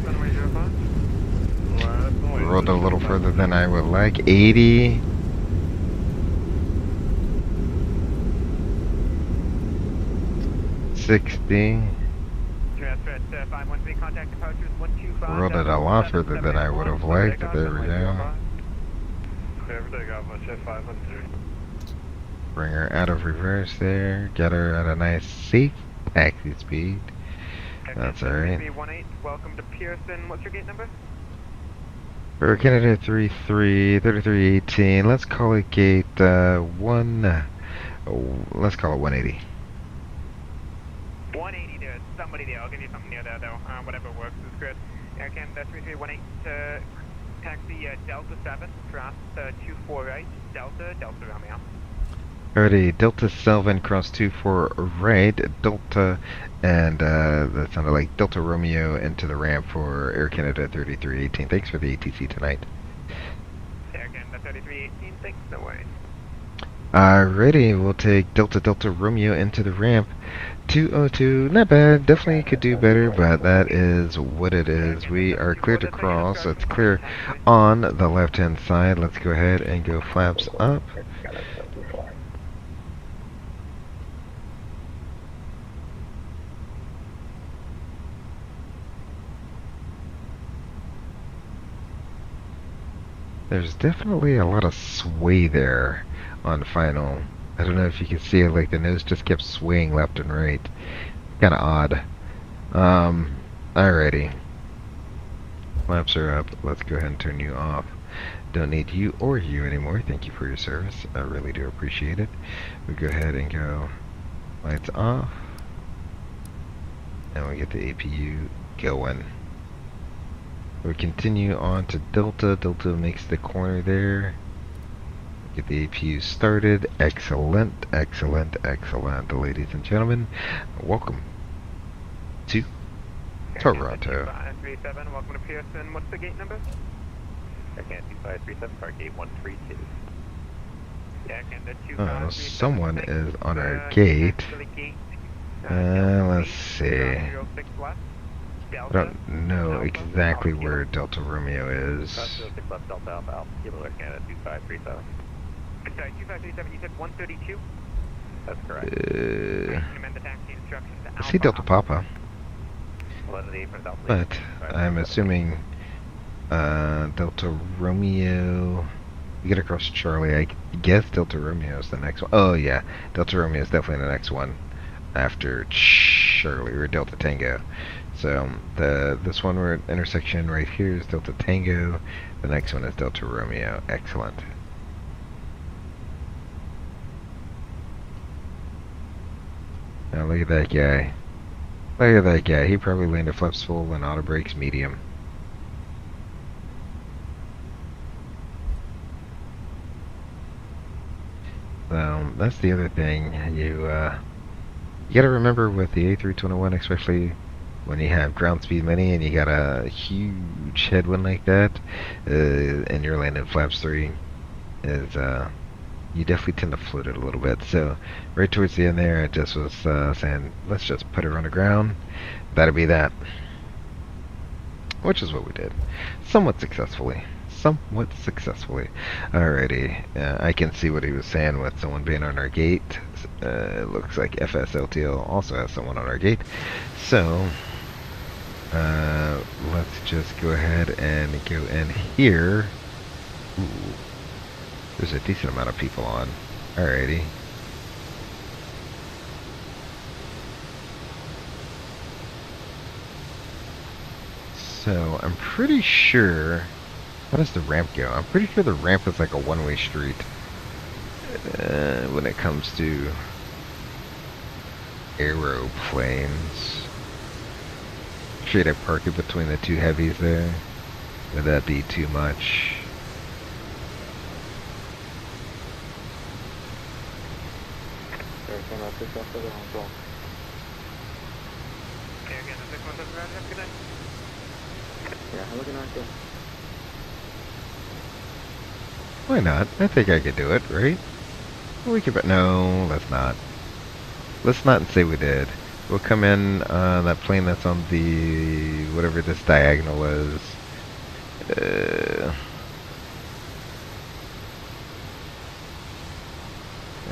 Rolled a little further than I would like. 80. Rolled it a lot further than I would have liked. There we go. Bring her out of reverse there. Get her at a nice safe taxi speed. That's alright. Welcome to Pearson. What's your gate number? For Canada 3318. Let's call it gate 1. Let's call it 180. 180, there's somebody there. I'll give you something near there, though. Whatever works is good. Air Canada 3318 to taxi Delta 7, cross 24 right, Delta Romeo. Alrighty, Delta 7, cross 24 right, Delta, and that sounded like Delta Romeo into the ramp for Air Canada 3318. Thanks for the ATC tonight. Air Canada 3318, thanks, no worries. Alrighty, we'll take Delta Romeo into the ramp. 202, not bad, definitely could do better, but that is what it is. We are clear to cross, so it's clear on the left hand side. Let's go ahead and go flaps up. There's definitely a lot of sway there on final. I don't know if you can see it, like the nose just kept swaying left and right. Kinda odd. Alrighty. Flaps are up. Let's go ahead and turn you off. Don't need you or you anymore. Thank you for your service. I really do appreciate it. We go ahead and go Lights off. And we get the APU going. We continue on to Delta. Delta makes the corner there. Get the APU started. Excellent, excellent, excellent. Ladies and gentlemen, welcome to Toronto. 2537, welcome to Pearson. What's the gate number? Aircan 2537, car gate 132. Aircan 2537. Someone is on our gate. Let's see. I don't know exactly where Delta Romeo is. 06 left Delta Alpha Alpha, Kilo Air Canada 2537. Sorry, 2537, you said 132? That's correct. Amend the taxi instructions to I see Delta Papa, 11 from Delta. but I'm assuming Delta Romeo. You get across Charlie. I guess Delta Romeo is the next one. Oh yeah, Delta Romeo is definitely the next one after Charlie or Delta Tango. So this one we're at intersection right here is Delta Tango. The next one is Delta Romeo. Excellent. Now look at that guy. Look at that guy. He probably landed flaps full and auto brakes medium. That's the other thing. You gotta remember with the A321, especially when you have ground speed many and you got a huge headwind like that, and you're landing flaps 3, is you definitely tend to float it a little bit. So right towards the end there, I just was saying, let's just put her on the ground. That'll be that. Which is what we did. Somewhat successfully. Alrighty. I can see what he was saying with someone being on our gate. It looks like FSLTL also has someone on our gate. So, let's just go ahead and go in here. Ooh. There's a decent amount of people on. Alrighty. So, I'm pretty sure... How does the ramp go? I'm pretty sure the ramp is like a one-way street. When it comes to aeroplanes. Should I park it between the two heavies there? Would that be too much? Why not? I think I could do it, right? We could, but no, let's not. Let's not say we did. We'll come in that plane that's on the whatever this diagonal is.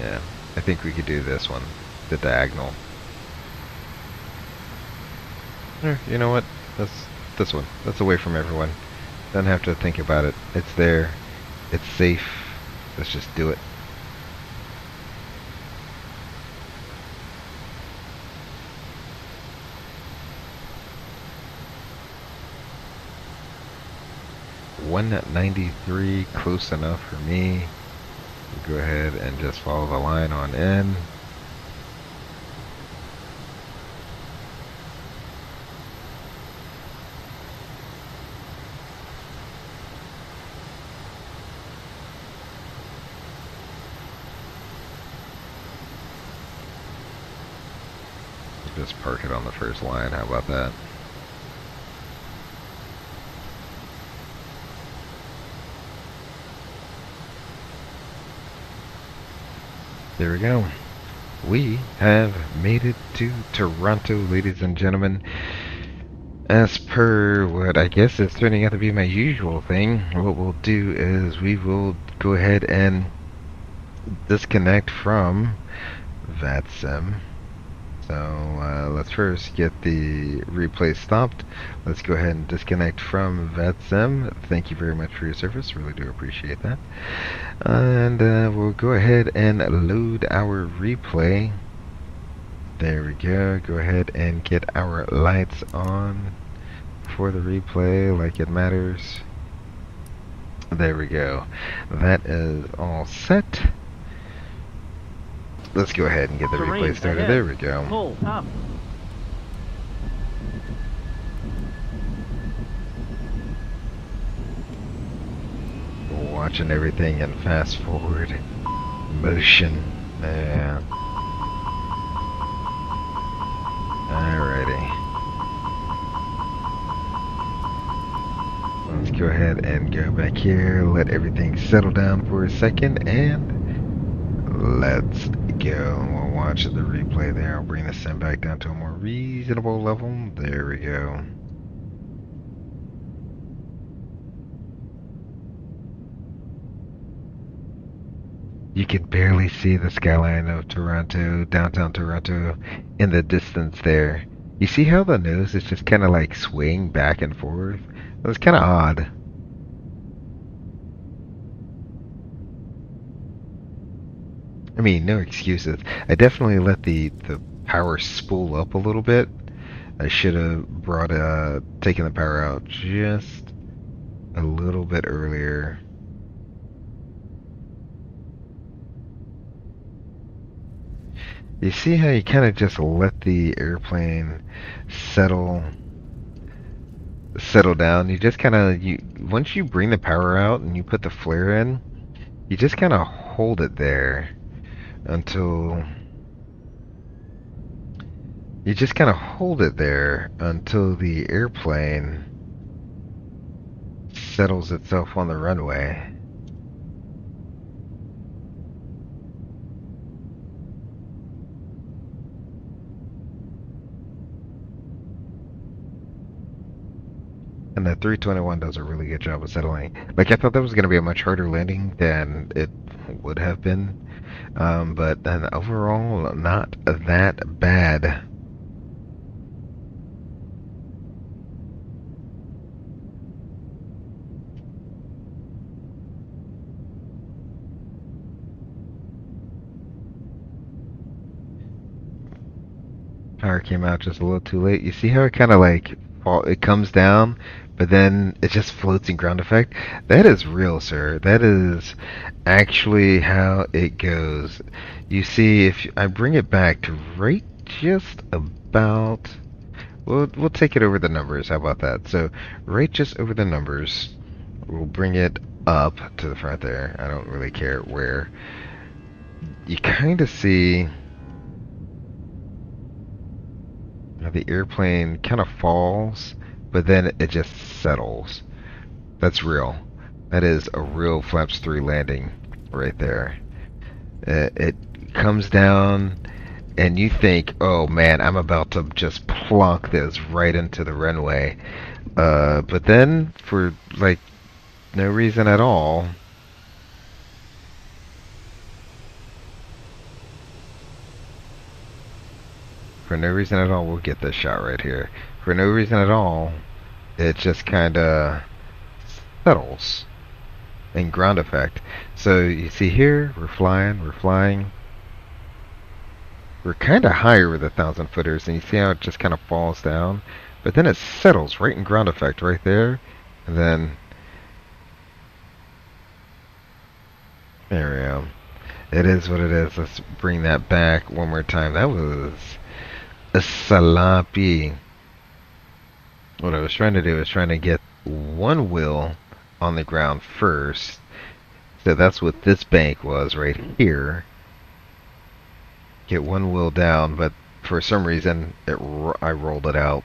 Yeah, I think we could do this one, the diagonal. You know what? That's this one. That's away from everyone. Don't have to think about it. It's there. It's safe. Let's just do it. $193, close enough for me. We'll go ahead and just follow the line on in. Just park it on the first line. How about that? There we go. We have made it to Toronto, ladies and gentlemen. As per what I guess is turning out to be my usual thing, what we'll do is we will go ahead and disconnect from VATSIM. So let's first get the replay stopped. Let's go ahead and disconnect from VATSIM. Thank you very much for your service. Really do appreciate that. And we'll go ahead and load our replay. There we go. Go ahead and get our lights on for the replay like it matters. There we go. That is all set. let's go ahead and get the replay started. There we go. Pull up. Watching everything in fast forward motion. Yeah. Alrighty. Let's go ahead and go back here, let everything settle down for a second, and let's go. We'll watch the replay there. I'll bring the sim back down to a more reasonable level. There we go. You can barely see the skyline of Toronto, downtown Toronto, in the distance there. You see how the nose is just kind of like swaying back and forth? It's kind of odd. I mean, no excuses. I definitely let the power spool up a little bit. I should have taken the power out just a little bit earlier. You see how you kind of just let the airplane settle down? You just kind of, once you bring the power out and you put the flare in, you just kind of hold it there until the airplane settles itself on the runway. And the 321 does a really good job of settling. Like, I thought that was going to be a much harder landing than it would have been. But then overall, not that bad. Power came out just a little too late. You see how it kind of like it comes down, but then it just floats in ground effect? That is real, sir. That is actually how it goes. You see, if I bring it back to right just about, we'll take it over the numbers. How about that? So right just over the numbers, we'll bring it up to the front there. I don't really care where. You kind of see the airplane kind of falls, but then it just settles. That's real. That is a real flaps 3 landing right there. It comes down and you think, oh man, I'm about to just plonk this right into the runway. But then for like no reason at all, we'll get this shot right here. For no reason at all, it just kind of settles in ground effect. So you see here, we're flying. We're kind of high over the 1,000-footers, and you see how it just kind of falls down, but then it settles right in ground effect right there, and then there we go. It is what it is. Let's bring that back one more time. That was a sloppy. What I was trying to do is trying to get one wheel on the ground first. So that's what this bank was right here. Get one wheel down, but for some reason I rolled it out.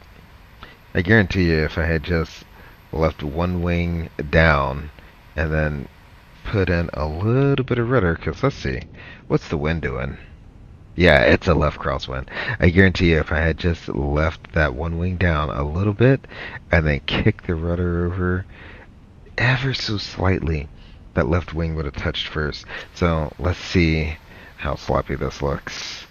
I guarantee you if I had just left one wing down and then put in a little bit of rudder, because let's see, what's the wind doing? Yeah, it's a left crosswind. I guarantee you if I had just left that one wing down a little bit and then kicked the rudder over ever so slightly, that left wing would have touched first. So let's see how sloppy this looks.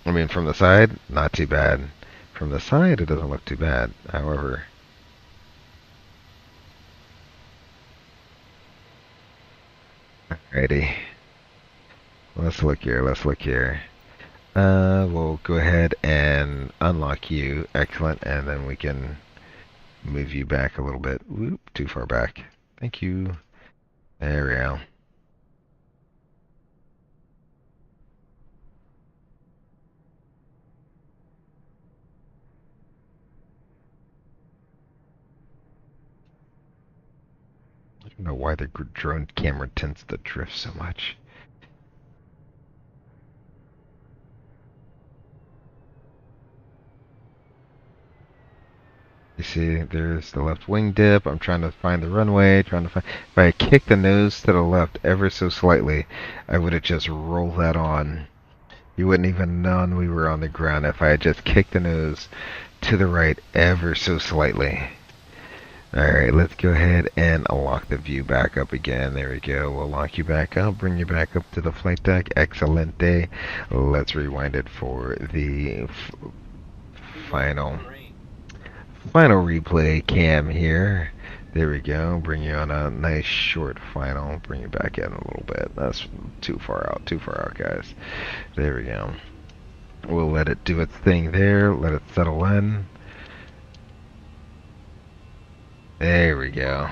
I mean, from the side, not too bad. From the side, it doesn't look too bad. However, alrighty. Let's look here. We'll go ahead and unlock you. Excellent. And then we can move you back a little bit. Whoop, too far back. Thank you. There we go. don't know why the drone camera tends to drift so much. You see, there's the left wing dip. I'm trying to find the runway, if I kick the nose to the left ever so slightly, I would have just rolled that on. You wouldn't even known we were on the ground if I had just kicked the nose to the right ever so slightly. Alright, let's go ahead and lock the view back up again. There we go. We'll lock you back up, bring you back up to the flight deck. Excelente. Let's rewind it for the final replay cam here. There we go. Bring you on a nice short final. Bring you back in a little bit. That's too far out, guys. There we go. We'll let it do its thing there. Let it settle in. There we go.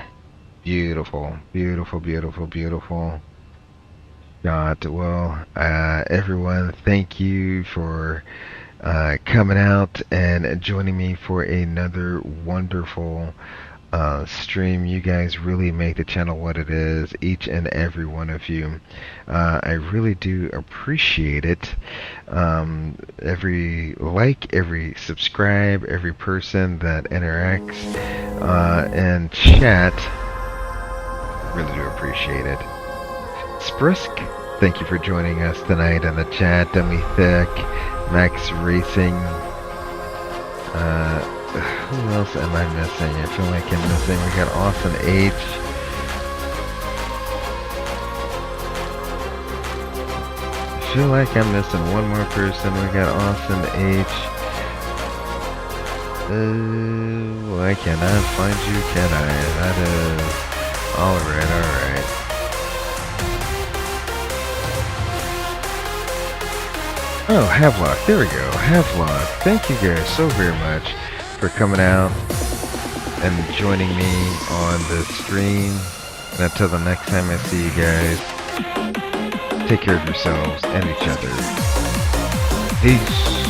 Beautiful, beautiful, beautiful, beautiful shot. Well, everyone, thank you for coming out and joining me for another wonderful stream. You guys really make the channel what it is, each and every one of you. I really do appreciate it. Every like, every subscribe, every person that interacts and chat, really do appreciate it. Sprisk, thank you for joining us tonight in the chat. Demi Thick, Max Racing. Who else am I missing? I feel like I'm missing. We got Austin H. I feel like I'm missing one more person. We got Austin H. I cannot find you, can I? That is... Alright, alright. Oh, Havelock. There we go. Havelock. Thank you guys so very much for coming out and joining me on the stream. And until the next time I see you guys, take care of yourselves and each other. Peace.